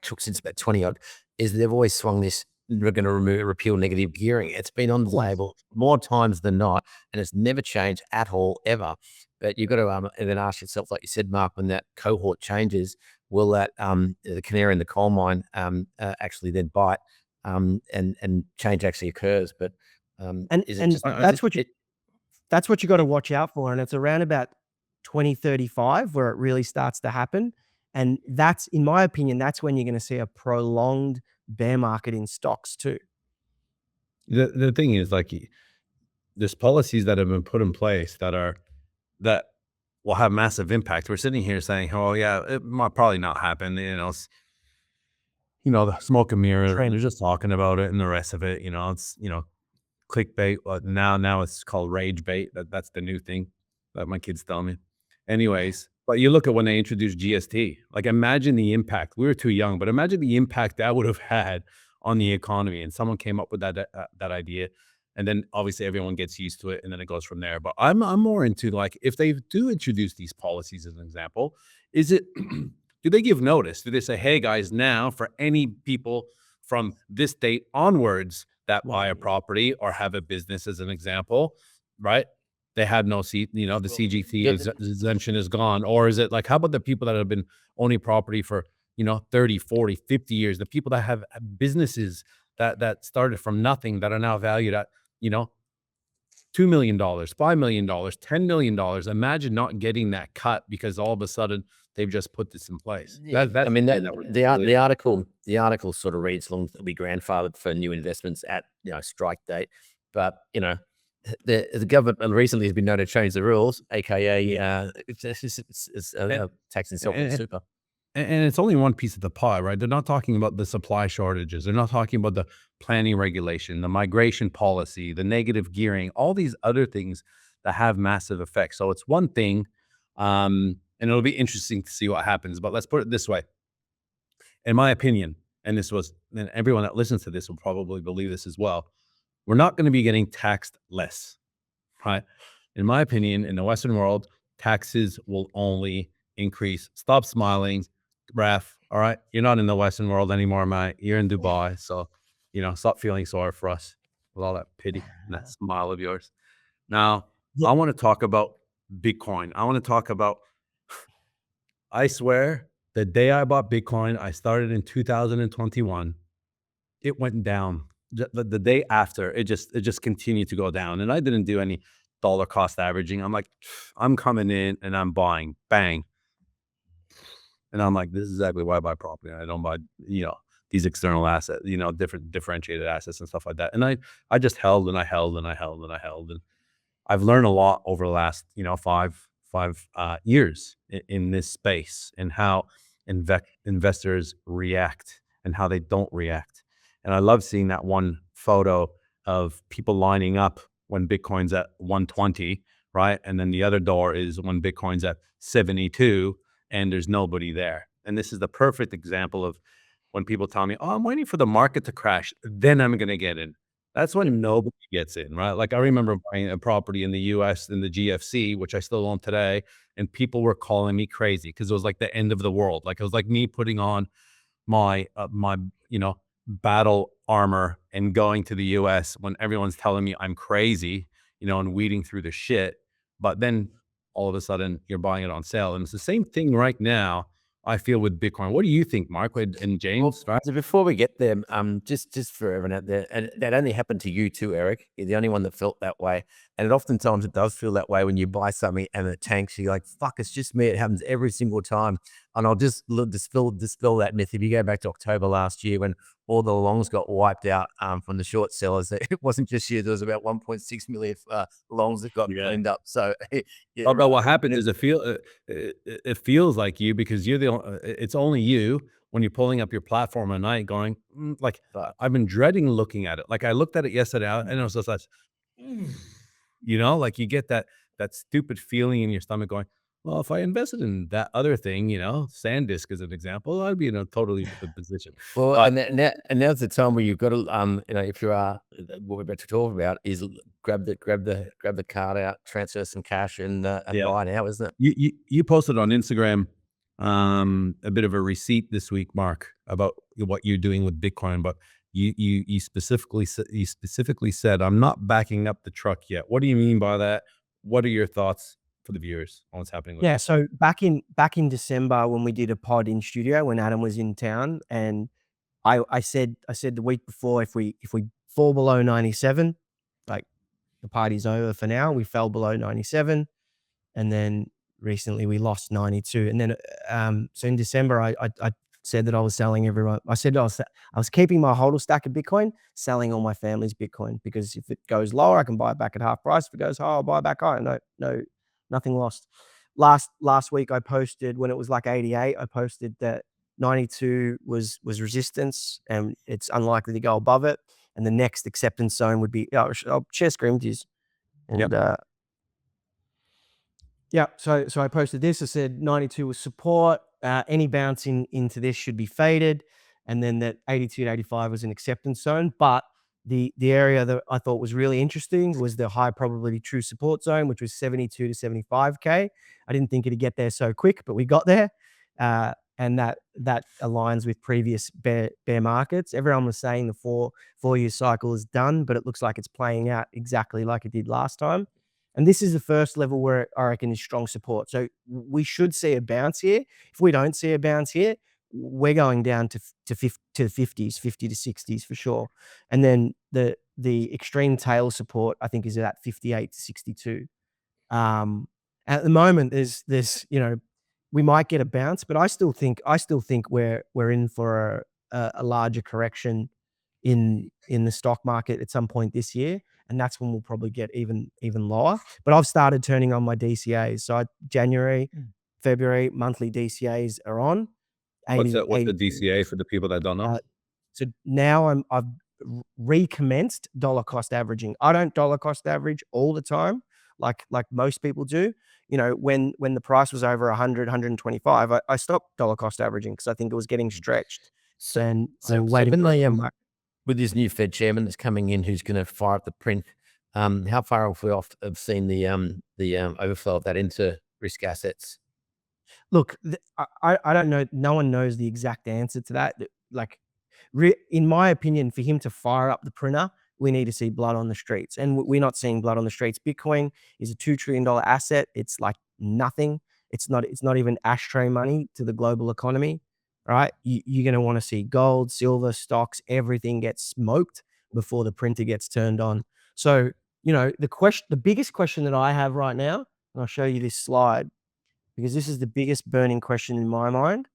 took since about 20 odd, is they've always swung this. We're going to repeal negative gearing. It's been on the label more times than not, and it's never changed at all ever. But you've got to and then ask yourself, like you said, Mark, when that cohort changes, will that the canary in the coal mine actually then bite? And change actually occurs, but And is it just that's what you got to watch out for, and it's around about 2035 where it really starts to happen, and that's, in my opinion, that's when you're going to see a prolonged bear market in stocks too. The thing is, like, there's policies that have been put in place that will have massive impact. We're sitting here saying, "Oh yeah, it might probably not happen." The smoke and mirrors. Trend. They're just talking about it and the rest of it. It's clickbait. Now it's called rage bait. That's the new thing that my kids tell me. Anyways, but you look at when they introduced GST. Like, imagine the impact. We were too young, but imagine the impact that would have had on the economy. And someone came up with that idea, and then obviously everyone gets used to it, and then it goes from there. But I'm more into, like, if they do introduce these policies as an example, is it do they give notice? Do they say, "Hey guys, now for any people from this date onwards that buy a property or have a business," as an example, right? They have no seat, the CGT exemption is gone. Or is it like, how about the people that have been owning property for, 30, 40, 50 years, the people that have businesses that started from nothing that are now valued at, $2 million, $5 million, $10 million. Imagine not getting that cut because all of a sudden they've just put this in place. I mean, the article sort of reads, long as we grandfathered for new investments at strike date, but the government recently has been known to change the rules, aka it's taxing self and super. And it's only one piece of the pie, right? They're not talking about the supply shortages. They're not talking about the planning regulation, the migration policy, the negative gearing, all these other things that have massive effects. So it's one thing, and it'll be interesting to see what happens. But let's put it this way. In my opinion, and everyone that listens to this will probably believe this as well, we're not going to be getting taxed less, right? In my opinion, in the Western world, taxes will only increase. Stop smiling, Raf. All right, you're not in the Western world anymore, mate. You're in Dubai, so stop feeling sorry for us with all that pity and that smile of yours. Now, I want to talk about Bitcoin. I want to talk about. I swear, the day I bought Bitcoin, I started in 2021. It went down. The day after, it just continued to go down, and I didn't do any dollar cost averaging. I'm like, I'm coming in and I'm buying, bang. And I'm like, this is exactly why I buy property. I don't buy, these external assets, different differentiated assets and stuff like that. And I just held and I held and I held and I held. And I've learned a lot over the last, five years in this space, and how investors react and how they don't react. And I love seeing that one photo of people lining up when Bitcoin's at 120, right? And then the other door is when Bitcoin's at 72 and there's nobody there. And this is the perfect example of when people tell me, "Oh, I'm waiting for the market to crash, then I'm going to get in." That's when nobody gets in, right? Like, I remember buying a property in the US in the GFC, which I still own today, and people were calling me crazy because it was like the end of the world. Like, it was like me putting on my battle armor and going to the US when everyone's telling me I'm crazy, and weeding through the shit. But then all of a sudden you're buying it on sale. And it's the same thing right now, I feel, with Bitcoin. What do you think, Mark and James? Well, so before we get there, just for everyone out there, and that only happened to you too, Eric. You're the only one that felt that way, and oftentimes it does feel that way when you buy something and it tanks. You're like, "Fuck, it's just me." It happens every single time, and I'll just dispel that myth. If you go back to October last year when all the longs got wiped out from the short sellers, it wasn't just you. There was about 1.6 million longs that got cleaned up. So, yeah, But what happened is it feels like you, because it's only you when you're pulling up your platform at night going, like, I've been dreading looking at it. Like, I looked at it yesterday and it was just like, like you get that stupid feeling in your stomach going, well, if I invested in that other thing, SanDisk as an example, I'd be in a totally different position. well, and now's the time where you've got to, if you are, what we're about to talk about is grab the card out, transfer some cash, and Yeah. buy now, isn't it? You posted on Instagram a bit of a receipt this week, Mark, about what you're doing with Bitcoin, but you specifically said, I'm not backing up the truck yet. What do you mean by that? What are your thoughts for the viewers on what's happening with Yeah, so back in December when we did a pod in studio when Adam was in town, and I said the week before, if we fall below 97, like, the party's over for now. We fell below 97, and then recently we lost 92. And then so in December I said that I was selling everyone. I said I was keeping my hodl stack of Bitcoin, selling all my family's Bitcoin, because if it goes lower, I can buy it back at half price. If it goes higher, I'll buy it back higher. No, nothing lost. Last week I posted, when it was like 88, I posted that 92 was resistance and it's unlikely to go above it. And the next acceptance zone would be, I'll share screen with you. And yeah, so I posted this. I said 92 was support. Any bouncing into this should be faded, and then that 82 to 85 was an acceptance zone. But the area that I thought was really interesting was the high probability true support zone, which was 72 to 75K. I didn't think it'd get there so quick, but we got there, and that aligns with previous bear markets. Everyone was saying the four-year cycle is done, but it looks like it's playing out exactly like it did last time. And this is the first level where I reckon is strong support. So we should see a bounce here. If we don't see a bounce here, we're going down to the 50s, 50 to 60s for sure. And then the extreme tail support, I think, is at 58 to 62. At the moment, there's we might get a bounce, but I still think we're in for a larger correction in the stock market at some point this year, and that's when we'll probably get even lower. But I've started turning on my DCAs. So January, February monthly DCAs are on. What's the DCA for the people that don't know? So now I've recommenced dollar cost averaging. I don't dollar cost average all the time, like most people do. When the price was over 100, 125, I stopped dollar cost averaging because I think it was getting stretched. So with this new Fed chairman that's coming in, who's going to fire up the print, how far have we off of seeing the overflow of that into risk assets? Look, I don't know. No one knows the exact answer to that. Like, in my opinion, for him to fire up the printer, we need to see blood on the streets, and we're not seeing blood on the streets. Bitcoin is a $2 trillion asset. It's like nothing. It's not even ashtray money to the global economy, right? You're going to want to see gold, silver, stocks, everything gets smoked before the printer gets turned on. So, the biggest question that I have right now, and I'll show you this slide, because this is the biggest burning question in my mind.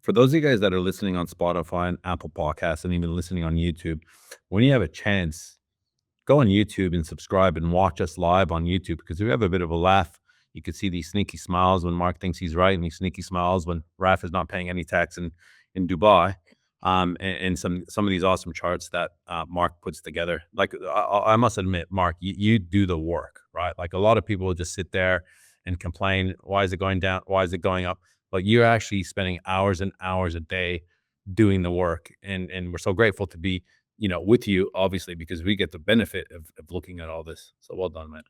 For those of you guys that are listening on Spotify and Apple Podcasts and even listening on YouTube, when you have a chance, go on YouTube and subscribe and watch us live on YouTube, because we have a bit of a laugh. You can see these sneaky smiles when Mark thinks he's right, and these sneaky smiles when Raf is not paying any tax in Dubai. And some of these awesome charts that Mark puts together. Like, I must admit, Mark, you do the work, right? Like, a lot of people will just sit there and complain, why is it going down? Why is it going up? But you're actually spending hours and hours a day doing the work. And we're so grateful to be, with you, obviously, because we get the benefit of looking at all this. So well done, man.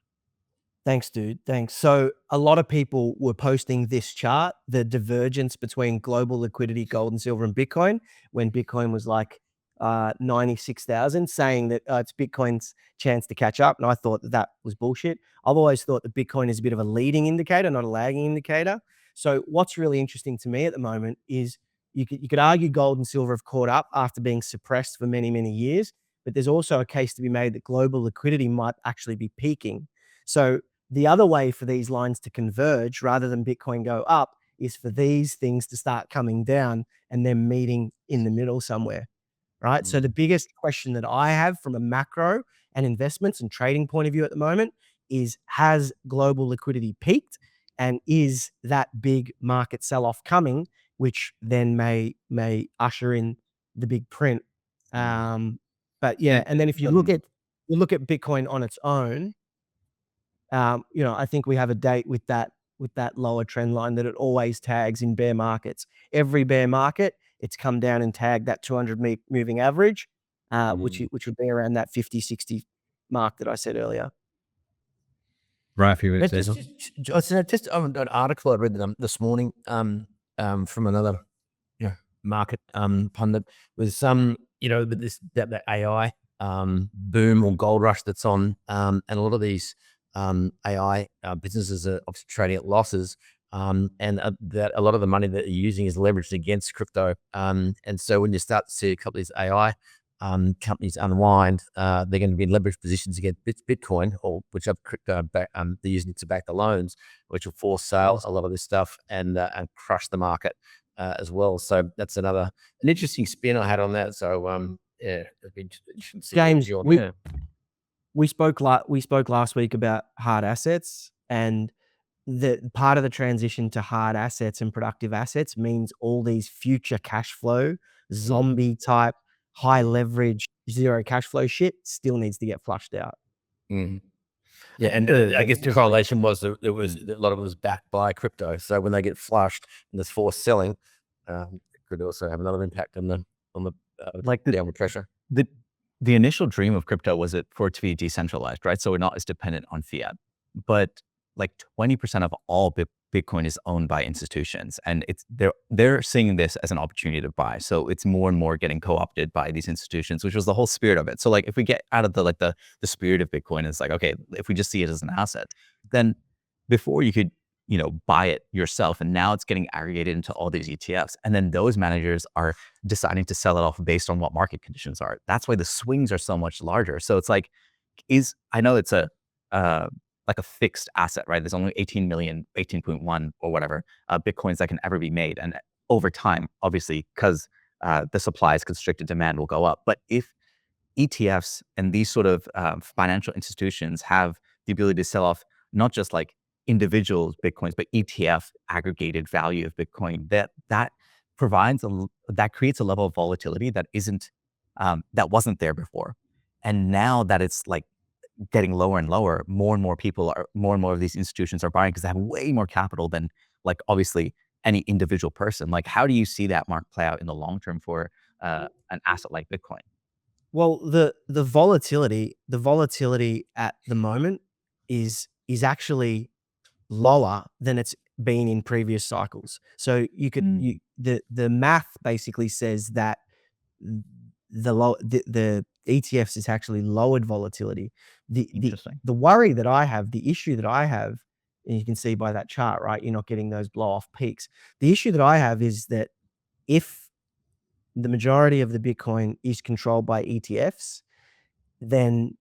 Thanks, dude. Thanks. So a lot of people were posting this chart, the divergence between global liquidity, gold and silver, and Bitcoin, when Bitcoin was like 96,000, saying that it's Bitcoin's chance to catch up. And I thought that was bullshit. I've always thought that Bitcoin is a bit of a leading indicator, not a lagging indicator. So what's really interesting to me at the moment is you could argue gold and silver have caught up after being suppressed for many, many years. But there's also a case to be made that global liquidity might actually be peaking. So the other way for these lines to converge rather than Bitcoin go up is for these things to start coming down and then meeting in the middle somewhere, right? So the biggest question that I have from a macro and investments and trading point of view at the moment is, has global liquidity peaked, and is that big market sell-off coming, which then may usher in the big print. But yeah, and then if you look at Bitcoin on its own, I think we have a date with that lower trend line that it always tags in bear markets. Every bear market, it's come down and tagged that 200 moving average, which would be around that 50, 60 mark that I said earlier. Raf, you would It's say just an article I read this morning from another market pundit with some, with this that AI boom or gold rush that's on, and a lot of these AI businesses are obviously trading at losses, and that a lot of the money that they're using is leveraged against crypto. And so when you start to see a couple of these AI companies unwind, they're going to be in leveraged positions against Bitcoin, or whichever crypto they're using to back the loans, which will force sale a lot of this stuff and crush the market as well. So that's an interesting spin I had on that. So yeah, it'd be interesting to see James, your view on we spoke last week about hard assets, and the part of the transition to hard assets and productive assets means all these future cash flow, zombie type, high leverage, zero cash flow shit still needs to get flushed out. Yeah, and I guess the correlation was that a lot of it was backed by crypto. So when they get flushed and there's forced selling, it could also have another impact on the like downward pressure. The initial dream of crypto was for it to be decentralized, right? So we're not as dependent on fiat. But like 20% of all Bitcoin is owned by institutions, and they're seeing this as an opportunity to buy. So it's more and more getting co-opted by these institutions, which was the whole spirit of it. So like if we get out of the spirit of Bitcoin, it's like, okay, if we just see it as an asset, then before you could buy it yourself, and now it's getting aggregated into all these ETFs, and then those managers are deciding to sell it off based on what market conditions are. That's why the swings are so much larger. So it's like, I know it's like a fixed asset, right? There's only 18 million, 18.1 or whatever Bitcoins that can ever be made, and over time, obviously, because the supply is constricted, demand will go up. But if ETFs and these sort of financial institutions have the ability to sell off not just like individual Bitcoins, but ETF aggregated value of Bitcoin, that creates a level of volatility that wasn't there before. And now that it's like getting lower and lower, more and more of these institutions are buying because they have way more capital than like obviously any individual person. Like, how do you see that mark play out in the long term for an asset like Bitcoin? Well, the volatility at the moment is actually lower than it's been in previous cycles. So the math basically says that the ETFs is actually lowered volatility. Interesting. The worry that I have, the issue that I have, and you can see by that chart, right? You're not getting those blow off peaks. The issue that I have is that if the majority of the Bitcoin is controlled by ETFs, then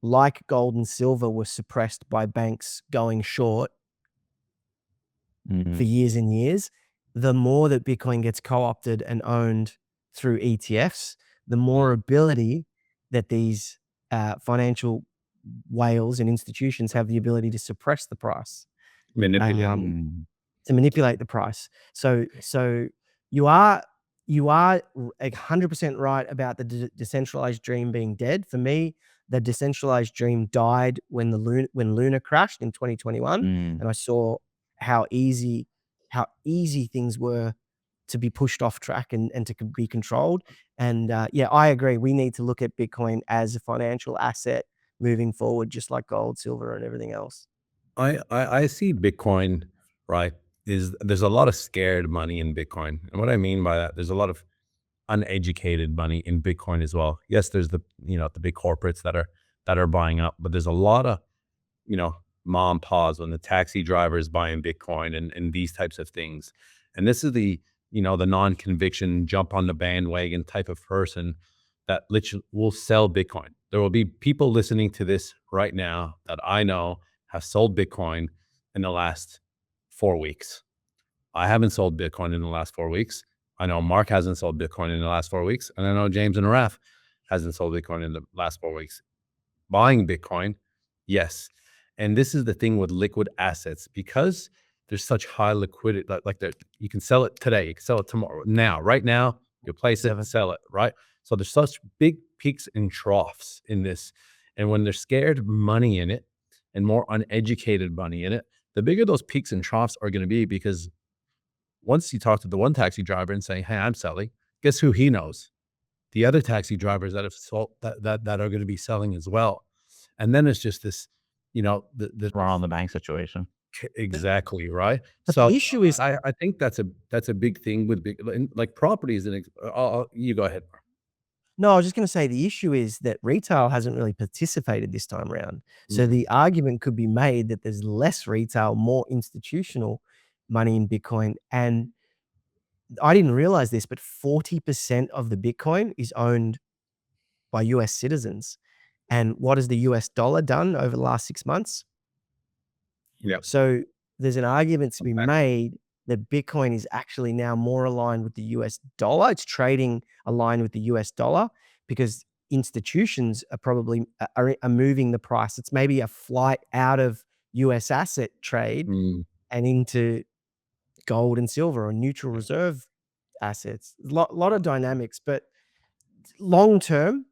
like gold and silver were suppressed by banks going short for years and years, the more that Bitcoin gets co-opted and owned through ETFs, the more ability that these financial whales and institutions have the ability to suppress the price, to manipulate the price. So you are 100% right about the decentralized dream being dead. For me, the decentralized dream died when Luna crashed in 2021, and I saw how easy things were to be pushed off track and to be controlled. And yeah, I agree. We need to look at Bitcoin as a financial asset moving forward, just like gold, silver, and everything else. I see Bitcoin, right, is there's a lot of scared money in Bitcoin. And what I mean by that, there's a lot of uneducated money in Bitcoin as well. Yes, there's the big corporates that are buying up, but there's a lot of, you know, mom pause when the taxi driver is buying Bitcoin and these types of things. And this is the non-conviction jump on the bandwagon type of person that literally will sell Bitcoin. There will be people listening to this right now that I know have sold Bitcoin in the last 4 weeks. I haven't sold Bitcoin in the last 4 weeks. I know Mark hasn't sold Bitcoin in the last 4 weeks. And I know James and Raf hasn't sold Bitcoin in the last 4 weeks. Buying Bitcoin, yes. And this is the thing with liquid assets, because there's such high liquidity, you can sell it today, you can sell it tomorrow, right now, you place it, sell it, right? So there's such big peaks and troughs in this. And when there's scared money in it and more uneducated money in it, the bigger those peaks and troughs are going to be, because once you talk to the one taxi driver and say, hey, I'm selling, guess who he knows? The other taxi drivers that have sold that are going to be selling as well. And then it's just this, the Run on the bank situation. exactly right. But So the issue is, I think that's a big thing with big, like properties. And you go ahead. no, I was just going to say the issue is that retail hasn't really participated this time around. So Mhm. the argument could be made that there's less retail, more institutional money in Bitcoin. And I didn't realize this, but 40% of the Bitcoin is owned by US citizens. And what has the US dollar done over the last 6 months? Yeah. So there's an argument to be Okay. made that Bitcoin is actually now more aligned with the US dollar. It's trading aligned with the US dollar because institutions are probably are moving the price. It's maybe a flight out of US asset trade Mm, and into gold and silver or neutral reserve assets. Lot of dynamics, but long term,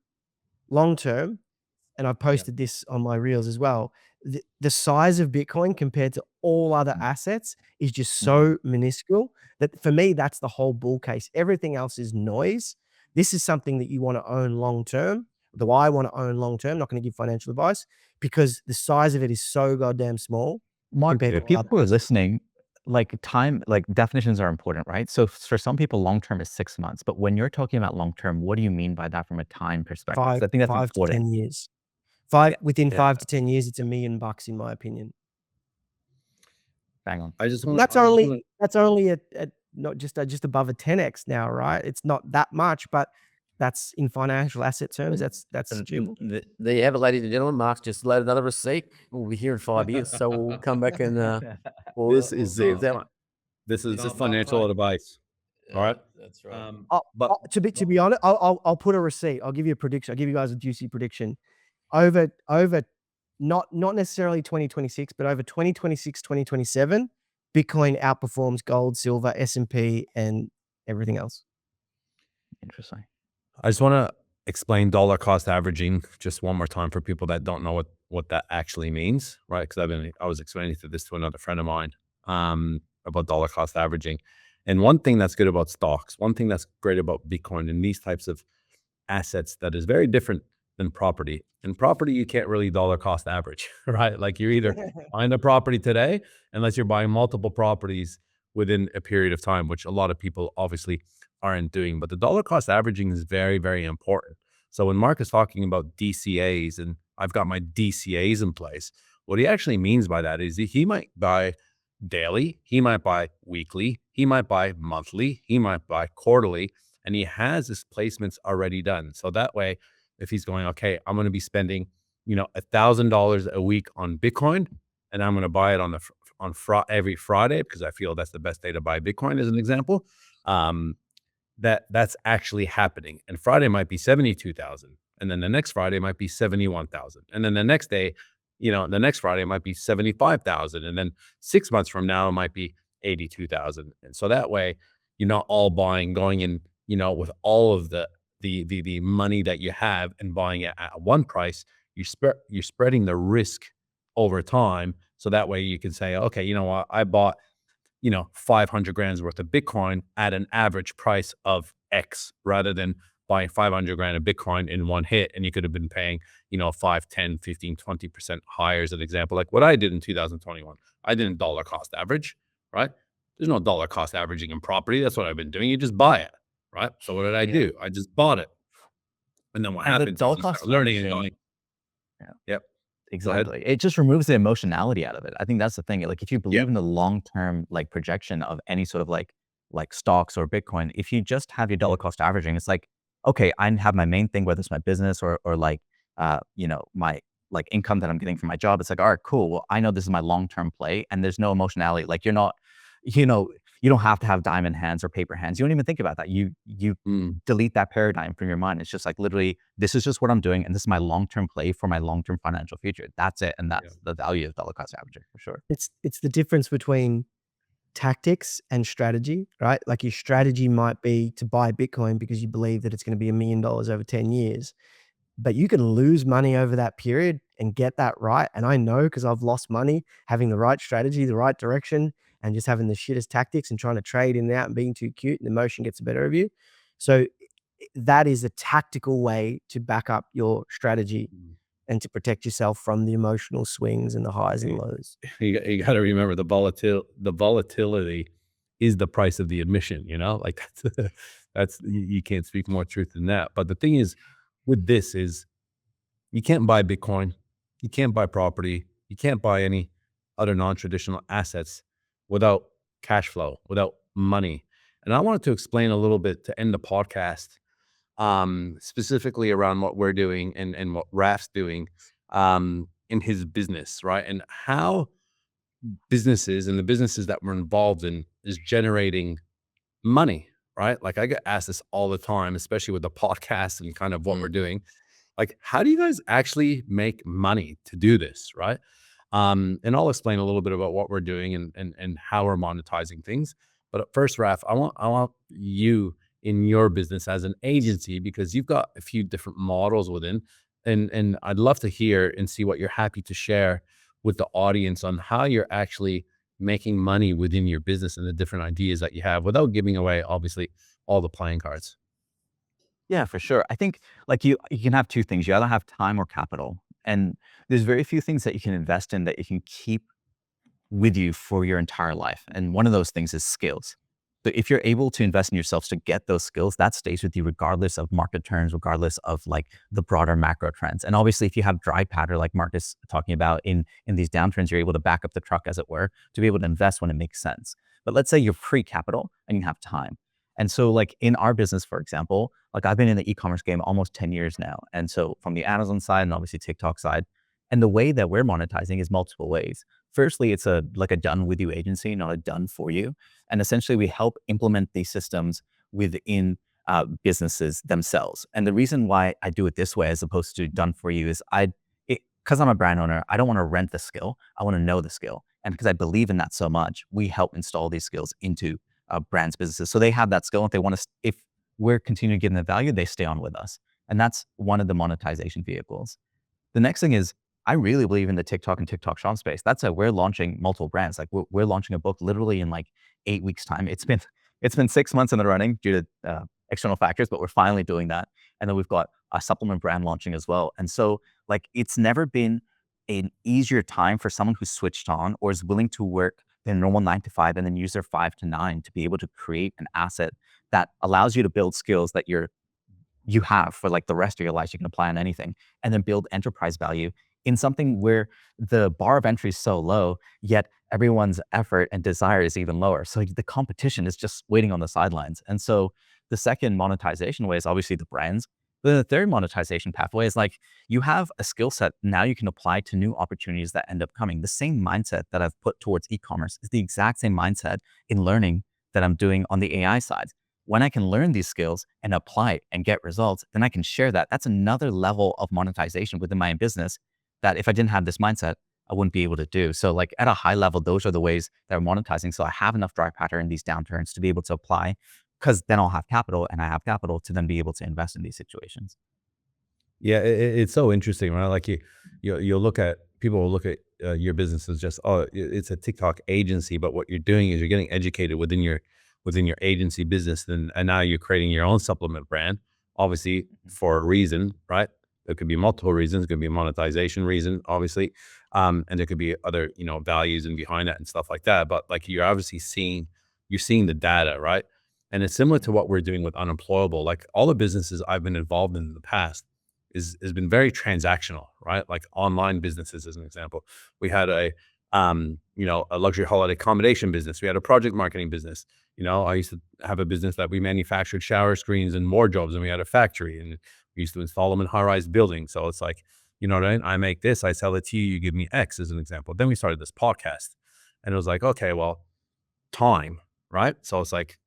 long term, and I've yeah. posted this on my reels as well. The size of Bitcoin compared to all other assets is just so minuscule that for me, that's the whole bull case. Everything else is noise. This is something that you want to own long term. Though I want to own long term, not going to give financial advice because the size of it is so goddamn small Mark, compared Yeah. to people other who are assets. listening, like time, like definitions are important, right? So for some people, long term is 6 months. But when you're talking about long term, what do you mean by that from a time perspective? 'Cause I think that's 5 to important. 10 years. Yeah. Within Yeah. 5 to 10 years, it's $1 million in my opinion. Bang on. I just And want that's only at not just above a 10x now, right? It's not that much, but that's in financial asset terms, that's And achievable. there you have it, ladies and gentlemen. Mark's just loaded another receipt. We'll be here in 5 years, so we'll come back and we'll see if that one. this is just financial advice. All right. That's right. But To be honest, I'll put a receipt. I'll give you a prediction. I'll give you guys a juicy prediction. Over not necessarily 2026, but over 2026, 2027, Bitcoin outperforms gold, silver, S&P, and everything else. Interesting. I just want to explain dollar cost averaging just one more time for people that don't know what that actually means, right? Because I was explaining this to another friend of mine about dollar cost averaging. And one thing that's good about stocks, one thing that's great about Bitcoin and these types of assets that is very different than property. In property, you can't really dollar cost average, right? Like you're either buying a property today, unless you're buying multiple properties within a period of time, which a lot of people obviously aren't doing. But the dollar cost averaging is very, very important. So when Mark is talking about DCAs and I've got my DCAs in place, what he actually means by that is he might buy daily, he might buy weekly, he might buy monthly, he might buy quarterly, and he has his placements already done. So that way, if he's going, okay, I'm going to be spending, $1,000 a week on Bitcoin, and I'm going to buy it every Friday because I feel that's the best day to buy Bitcoin, as an example. That's actually happening. And Friday might be 72,000, and then the next Friday might be 71,000, and then the next day, the next Friday might be 75,000, and then 6 months from now it might be 82,000. And so that way, you're not all going in, with all of the money that you have and buying it at one price. You're spreading the risk over time. So that way you can say, okay, you know what, I bought 500 grams worth of Bitcoin at an average price of X rather than buying 500 grand of Bitcoin in one hit, and you could have been paying, 5, 10, 15, 20% higher as an example. Like what I did in 2021, I didn't dollar cost average, right? There's no dollar cost averaging in property. That's what I've been doing. You just buy it, right? So what did I do? I just bought it. And then what And the happens is dollar you cost start learning and averaging- going, Yeah. yep. Go ahead. Exactly. It just removes the emotionality out of it. I think that's the thing. Like if you believe in the long-term like projection of any sort of like stocks or Bitcoin, if you just have your dollar cost averaging, it's like, okay, I have my main thing, whether it's my business or like my like income that I'm getting from my job. It's like, all right, cool. Well, I know this is my long-term play and there's no emotionality. Like you're not, you don't have to have diamond hands or paper hands. You don't even think about that. You delete that paradigm from your mind. It's just like literally, this is just what I'm doing, and this is my long-term play for my long-term financial future. That's it, and that's the value of dollar cost averaging for sure. It's the difference between tactics and strategy, right? Like your strategy might be to buy Bitcoin because you believe that it's going to be $1 million over 10 years. But you can lose money over that period and get that right. And I know because I've lost money having the right strategy, the right direction, and just having the shittest tactics and trying to trade in and out and being too cute, and the emotion gets the better of you. So that is a tactical way to back up your strategy and to protect yourself from the emotional swings and the highs and lows. You got to remember the volatility is the price of the admission, like that's you can't speak more truth than that. But the thing is with this is you can't buy Bitcoin, you can't buy property, you can't buy any other non-traditional assets without cash flow, without money. And I wanted to explain a little bit to end the podcast, specifically around what we're doing and what Raf's doing in his business, right? And how businesses and the businesses that we're involved in is generating money, right? Like I get asked this all the time, especially with the podcast and kind of what we're doing. Like, how do you guys actually make money to do this, right? And I'll explain a little bit about what we're doing and how we're monetizing things. But first, Raf, I want you in your business as an agency, because you've got a few different models within, and I'd love to hear and see what you're happy to share with the audience on how you're actually making money within your business and the different ideas that you have without giving away, obviously, all the playing cards. Yeah, for sure. I think like you can have two things. You either have time or capital. And there's very few things that you can invest in that you can keep with you for your entire life. And one of those things is skills. So if you're able to invest in yourselves to get those skills, that stays with you regardless of market turns, regardless of like the broader macro trends. And obviously, if you have dry powder, like Marcus talking about in these downturns, you're able to back up the truck, as it were, to be able to invest when it makes sense. But let's say you're pre-capital and you have time. And so like in our business, for example, like I've been in the e-commerce game almost 10 years now. And so from the Amazon side and obviously TikTok side, and the way that we're monetizing is multiple ways. Firstly, it's like a done with you agency, not a done for you. And essentially we help implement these systems within businesses themselves. And the reason why I do it this way as opposed to done for you is because I'm a brand owner, I don't want to rent the skill. I want to know the skill. And because I believe in that so much, we help install these skills into brands, businesses. So they have that skill. If they want to, if we're continuing to give them the value, they stay on with us. And that's one of the monetization vehicles. The next thing is, I really believe in the TikTok and TikTok shop space. That's why we're launching multiple brands. Like we're launching a book literally in like 8 weeks time. It's been 6 months in the running due to external factors, but we're finally doing that. And then we've got a supplement brand launching as well. And so like, it's never been an easier time for someone who's switched on or is willing to work their normal 9 to 5 and then use their 5 to 9 to be able to create an asset that allows you to build skills that you have for like the rest of your life. You can apply on anything and then build enterprise value in something where the bar of entry is so low, yet everyone's effort and desire is even lower. So the competition is just waiting on the sidelines. And so the second monetization way is obviously the brands. Then the third monetization pathway is like you have a skill set now you can apply to new opportunities that end up coming. The same mindset that I've put towards e-commerce is the exact same mindset in learning that I'm doing on the AI side. When I can learn these skills and apply it and get results, then I can share that. That's another level of monetization within my business that if I didn't have this mindset, I wouldn't be able to do. So like at a high level, those are the ways that I'm monetizing. So I have enough dry powder in these downturns to be able to apply, because then I'll have capital and I have capital to then be able to invest in these situations. Yeah, it's so interesting, right? Like you'll look at, people will look at your business as just, oh, it's a TikTok agency, but what you're doing is you're getting educated within your agency business, and now you're creating your own supplement brand obviously for a reason, right? There could be multiple reasons. It could be a monetization reason, obviously. And there could be other, values and behind that and stuff like that. But like you're obviously you're seeing the data, right? And it's similar to what we're doing with Unemployable. Like all the businesses I've been involved in the past has been very transactional, right? Like online businesses, as an example. We had a luxury holiday accommodation business. We had a project marketing business. I used to have a business that we manufactured shower screens and wardrobes, and we had a factory, and we used to install them in high-rise buildings. So it's like, you know what I mean? I make this, I sell it to you, you give me X, as an example. Then we started this podcast, and it was like, okay, well, time, right? So it's like,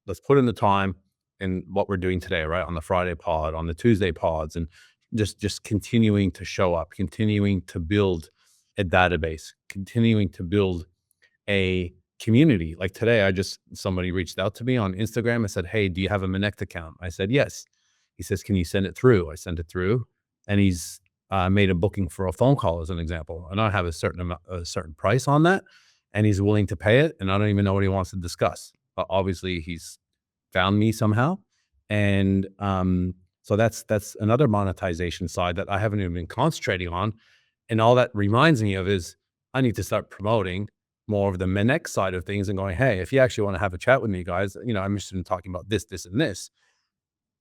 let's put in the time in what we're doing today, right? On the Friday pod, on the Tuesday pods, and just continuing to show up, continuing to build a database, continuing to build a community. Like today, somebody reached out to me on Instagram and said, "Hey, do you have a Monect account?" I said, "Yes." He says, "Can you send it through?" I sent it through, and he's made a booking for a phone call, as an example. And I have a certain price on that, and he's willing to pay it. And I don't even know what he wants to discuss. But obviously, he's found me somehow, and so that's another monetization side that I haven't even been concentrating on. And all that reminds me of is I need to start promoting more of the Menex side of things and going, hey, if you actually want to have a chat with me, guys, I'm interested in talking about this, this, and this.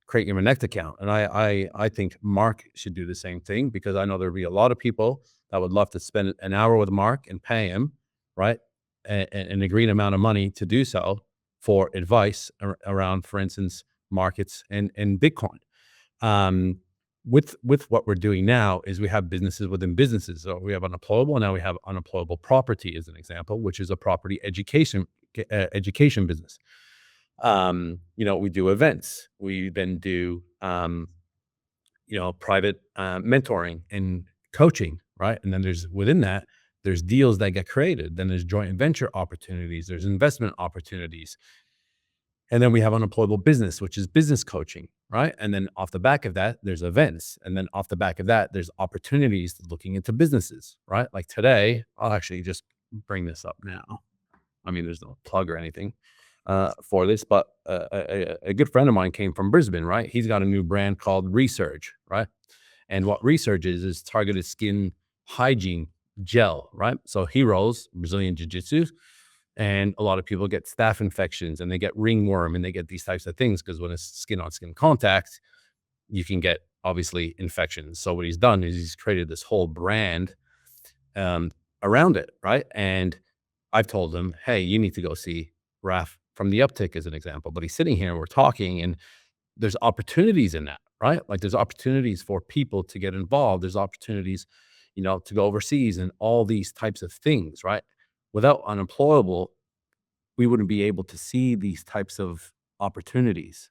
Create your Menex account. And I think Mark should do the same thing, because I know there'll be a lot of people that would love to spend an hour with Mark and pay him, right, an agreed amount of money to do so for advice around, for instance, markets and Bitcoin. With what we're doing now is we have businesses within businesses. So we have Unemployable, and now we have Unemployable Property, as an example, which is a property education business. We do events. We then do private mentoring and coaching, right? And then within that, there's deals that get created. Then there's joint venture opportunities. There's investment opportunities. And then we have Unemployable Business, which is business coaching, right? And then off the back of that, there's events. And then off the back of that, there's opportunities looking into businesses, right? Like today, I'll actually just bring this up now. I mean, there's no plug or anything for this, but a good friend of mine came from Brisbane, right? He's got a new brand called Resurge, right? And what Resurge is targeted skin hygiene gel, right? So Heroes, Brazilian Jiu-Jitsu, and a lot of people get staph infections, and they get ringworm, and they get these types of things because when it's skin on skin contact, you can get obviously infections. So what he's done is he's created this whole brand around it, right? And I've told him, hey, you need to go see Raf from the Uptick, as an example. But he's sitting here and we're talking, and there's opportunities in that, right? Like there's opportunities for people to get involved. There's opportunities, to go overseas and all these types of things, right? Without Unemployable, we wouldn't be able to see these types of opportunities.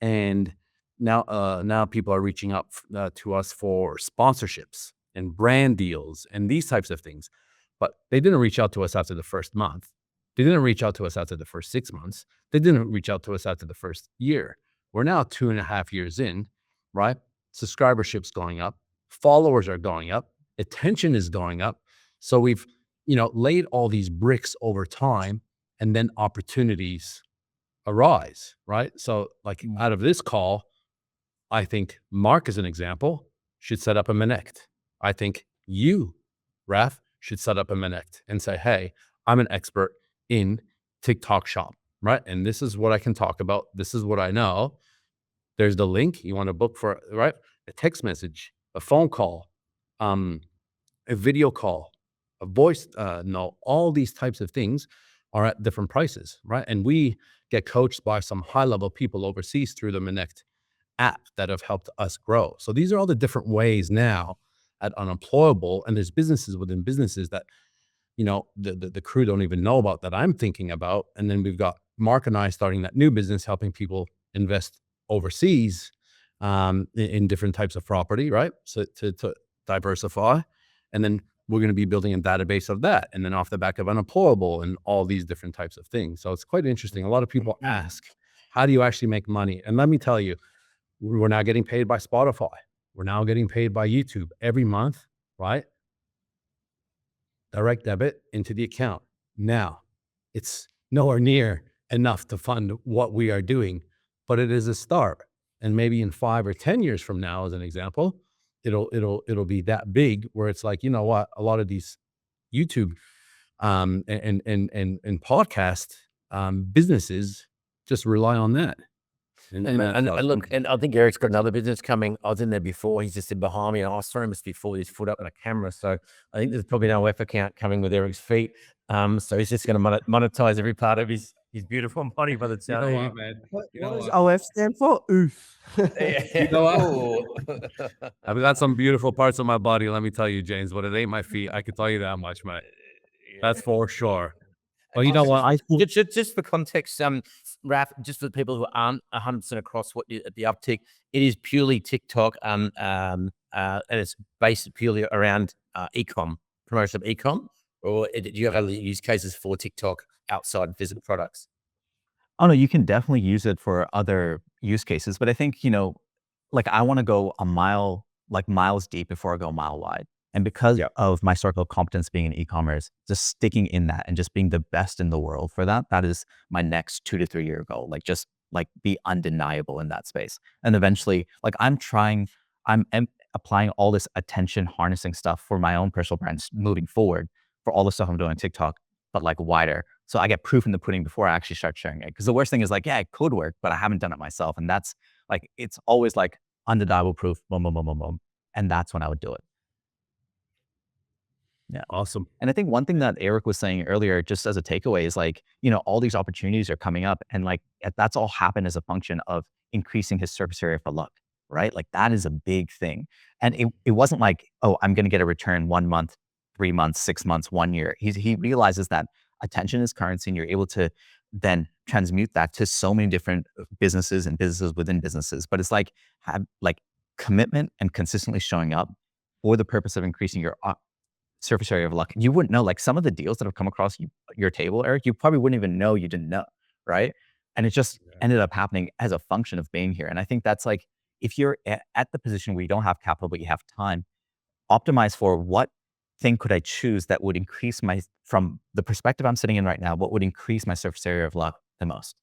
And now people are reaching out to us for sponsorships and brand deals and these types of things. But they didn't reach out to us after the first month. They didn't reach out to us after the first 6 months. They didn't reach out to us after the first year. We're now 2.5 years in, right? Subscribership's going up. Followers are going up. Attention is going up. So we've, laid all these bricks over time, and then opportunities arise, right? So like out of this call, I think Mark, as an example, should set up a Monect. I think you, Raf, should set up a Monect and say, hey, I'm an expert in TikTok shop, right? And this is what I can talk about. This is what I know. There's the link. You want to book for, right? A text message, a phone call, a video call, a voice note, all these types of things are at different prices, right? And we get coached by some high-level people overseas through the Monect app that have helped us grow. So these are all the different ways now at Unemployable, and there's businesses within businesses that, the crew don't even know about, that I'm thinking about. And then we've got Mark and I starting that new business, helping people invest overseas in different types of property, right? So to diversify. And then we're going to be building a database of that. And then off the back of Unemployable and all these different types of things. So it's quite interesting. A lot of people ask, how do you actually make money? And let me tell you, we're now getting paid by Spotify. We're now getting paid by YouTube every month, right? Direct debit into the account. Now, it's nowhere near enough to fund what we are doing, but it is a start. And maybe in 5 or 10 years from now, as an example, it'll be that big where it's like, you know what, a lot of these YouTube and podcast businesses just rely on that. And look, and I think Eric's got another business coming. I was in there before. He's just in behind me, and I saw him just before his foot up on a camera. So I think there's probably no F account coming with Eric's feet. So he's just going to monetize every part of his beautiful body by the You time. know what, man? What You know does what? OF stand for? Oof. You know what? I've got some beautiful parts of my body, let me tell you, James, but it ain't my feet. I can tell you that much, man. That's for sure. Well, you know what? I think Just for context, Raf, just for the people who aren't 100% across what the uptick, it is purely TikTok, and it's based purely around e-com, promotion of e-com, or do you have other use cases for TikTok outside of physical products? Oh no, you can definitely use it for other use cases, but I think, you know, like I want to go a mile, like miles deep before I go a mile wide. And because Yeah. of my circle of competence being in e-commerce, just sticking in that and just being the best in the world for that, that is my next 2 to 3 year goal. Like just like be undeniable in that space. And eventually, like I'm applying all this attention harnessing stuff for my own personal brands moving forward for all the stuff I'm doing on TikTok, but like wider. So I get proof in the pudding before I actually start sharing it. Because the worst thing is like, yeah, it could work, but I haven't done it myself. And that's like, it's always like undeniable proof, boom, boom, boom, boom, boom. And that's when I would do it. Yeah. awesome. And I think one thing that Eric was saying earlier, just as a takeaway, is like, you know, all these opportunities are coming up, and like that's all happened as a function of increasing his surface area for luck, right? Like that is a big thing. And it wasn't like, oh, I'm going to get a return 1 month, 3 months, 6 months, 1 year. He realizes that attention is currency, and you're able to then transmute that to so many different businesses and businesses within businesses. But it's like have like commitment and consistently showing up for the purpose of increasing your surface area of luck. You wouldn't know, like some of the deals that have come across your table, Eric, you probably wouldn't even know you didn't know, right? And it just ended up happening as a function of being here. And I think that's like, if you're at the position where you don't have capital, but you have time, optimize for what thing could I choose that would increase from the perspective I'm sitting in right now, what would increase my surface area of luck the most?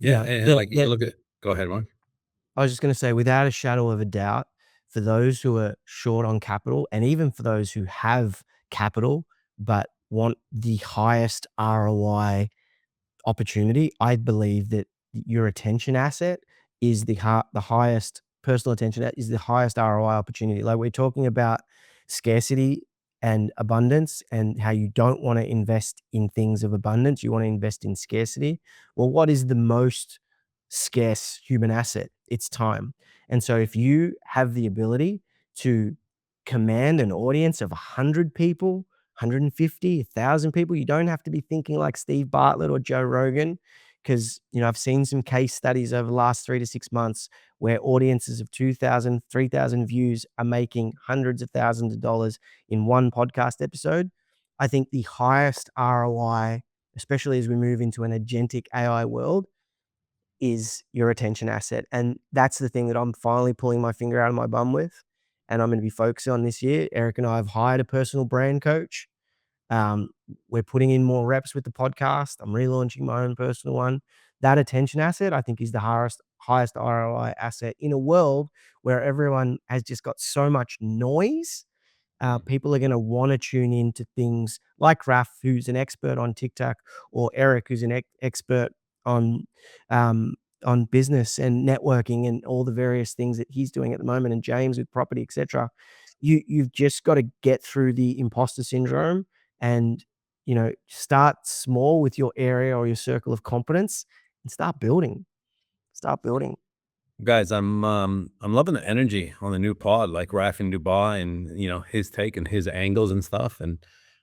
Yeah. And like, Yeah. look at, go ahead, Mark. I was just going to say, without a shadow of a doubt, for those who are short on capital, and even for those who have capital but want the highest ROI opportunity, I believe that your attention asset is the highest personal attention is the highest ROI opportunity. Like we're talking about scarcity and abundance, and how you don't want to invest in things of abundance. You want to invest in scarcity. Well, what is the most scarce human asset? It's time. And so if you have the ability to command an audience of 100 people, 150, 1,000 people, you don't have to be thinking like Steve Bartlett or Joe Rogan, because, you know, I've seen some case studies over the last 3 to 6 months where audiences of 2,000, 3,000 views are making hundreds of thousands of dollars in one podcast episode. I think the highest ROI, especially as we move into an agentic AI world, is your attention asset. And that's the thing that I'm finally pulling my finger out of my bum with. And I'm going to be focusing on this year. Eric and I have hired a personal brand coach. We're putting in more reps with the podcast. I'm relaunching my own personal one. That attention asset, I think, is the highest ROI asset in a world where everyone has just got so much noise. People are going to want to tune in to things like Raf, who's an expert on TikTok, or Eric, who's an expert on business and networking and all the various things that he's doing at the moment, and James with property, etc. You've just got to get through the imposter syndrome, and, you know, start small with your area or your circle of competence, and start building. Guys, I'm loving the energy on the new pod, like Raf in Dubai, and you know his take and his angles and stuff, and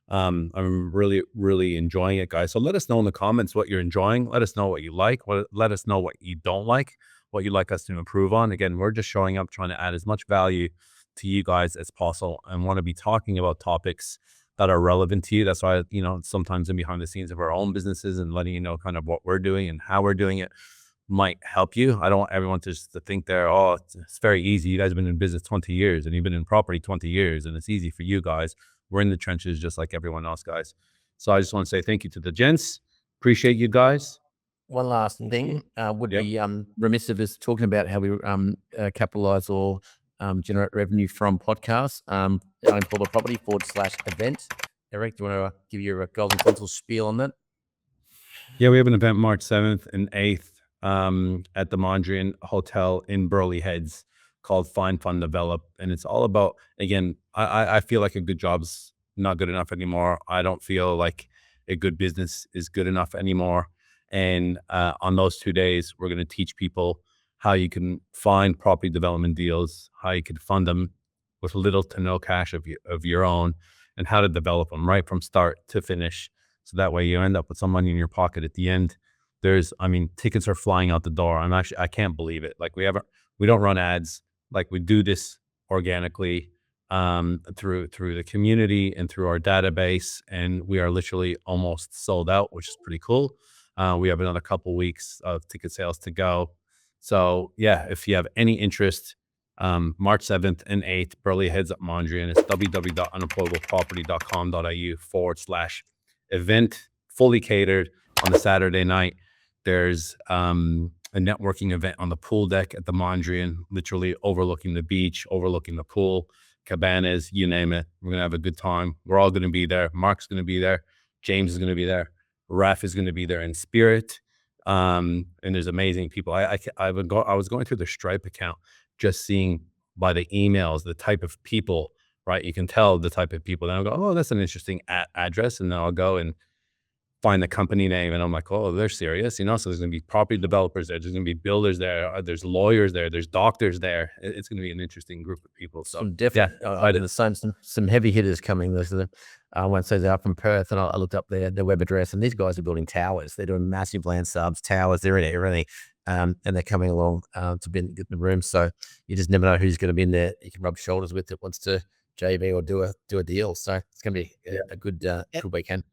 I'm really enjoying it, guys. So let us know in the comments what you're enjoying. Let us know what you like. Let us know what you don't like, what you'd like us to improve on. Again, we're just showing up, trying to add as much value to you guys as possible, and want to be talking about topics that are relevant to you. That's why, you know, sometimes in behind the scenes of our own businesses and letting you know kind of what we're doing and how we're doing it might help you. I don't want everyone to just to think it's very easy. You guys have been in business 20 years and you've been in property 20 years and it's easy for you guys. We're in the trenches just like everyone else, guys. So I just want to say thank you to the gents. Appreciate you guys. one last thing would Yep. be remiss of us talking about how we capitalize or generate revenue from podcasts. Unemployable Property /event. Eric, do you want to give your golden pencil spiel on that? Yeah, we have an event March 7th and 8th at the Mondrian Hotel in Burley Heads called Find, Fund, Develop. And it's all about, again, I feel like a good job's not good enough anymore. I don't feel like a good business is good enough anymore. And on those 2 days, we're going to teach people how you can find property development deals, how you can fund them with little to no cash of your own, and how to develop them right from start to finish. So that way you end up with some money in your pocket at the end. Tickets are flying out the door. I can't believe it. Like we don't run ads. Like we do this organically through the community and through our database. And we are literally almost sold out, which is pretty cool. We have another couple weeks of ticket sales to go. So yeah, if you have any interest, March 7th and 8th, Burley Heads at Mondrian. It's www.unemployableproperty.com.au/event, fully catered on the Saturday night. There's a networking event on the pool deck at the Mondrian, literally overlooking the beach, overlooking the pool, cabanas, you name it. We're going to have a good time. We're all going to be there. Mark's going to be there. James is going to be there. Raf is going to be there in spirit. And there's amazing people. I was going through the Stripe account, just seeing by the emails, the type of people, right? You can tell the type of people. Then I'll go, oh, that's an interesting address. And then I'll go and find the company name. And I'm like, oh, they're serious. So there's going to be property developers there. There's going to be builders there. There's lawyers there. There's doctors there. It's going to be an interesting group of people. So Some definitely some heavy hitters coming. I won't say they're up from Perth, and I looked up their web address, and these guys are building towers. They're doing massive land subs, towers. They're in everything, and they're coming along to get in the room. So you just never know who's going to be in there. You can rub shoulders with that wants to JV or do a deal. So it's going to be a good weekend.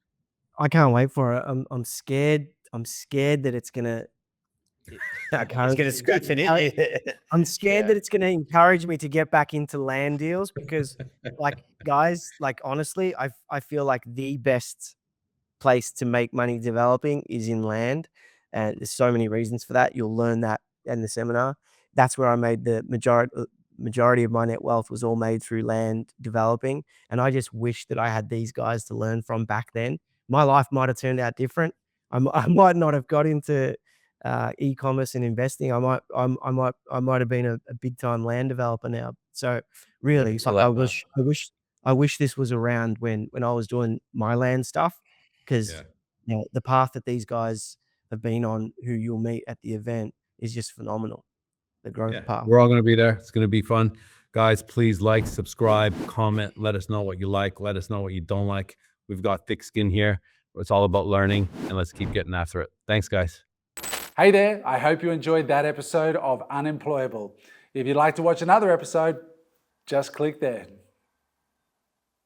I can't wait for it. I'm scared. I'm scared that it's gonna. I'm scared that it's going to encourage me to get back into land deals because, like, guys, like honestly, I feel like the best place to make money developing is in land, and there's so many reasons for that. You'll learn that in the seminar. That's where I made the majority of my net wealth was all made through land developing, and I just wish that I had these guys to learn from back then. My life might have turned out different. I might not have got into e-commerce and investing. I might have been a big time land developer now. So really, I wish this was around when I was doing my land stuff, because the path that these guys have been on, who you'll meet at the event, is just phenomenal. The growth path. We're all going to be there. It's going to be fun. Guys, please like, subscribe, comment, let us know what you like. Let us know what you don't like. We've got thick skin here. It's all about learning, and let's keep getting after it. Thanks, guys. Hey there, I hope you enjoyed that episode of Unemployable. If you'd like to watch another episode, just click there.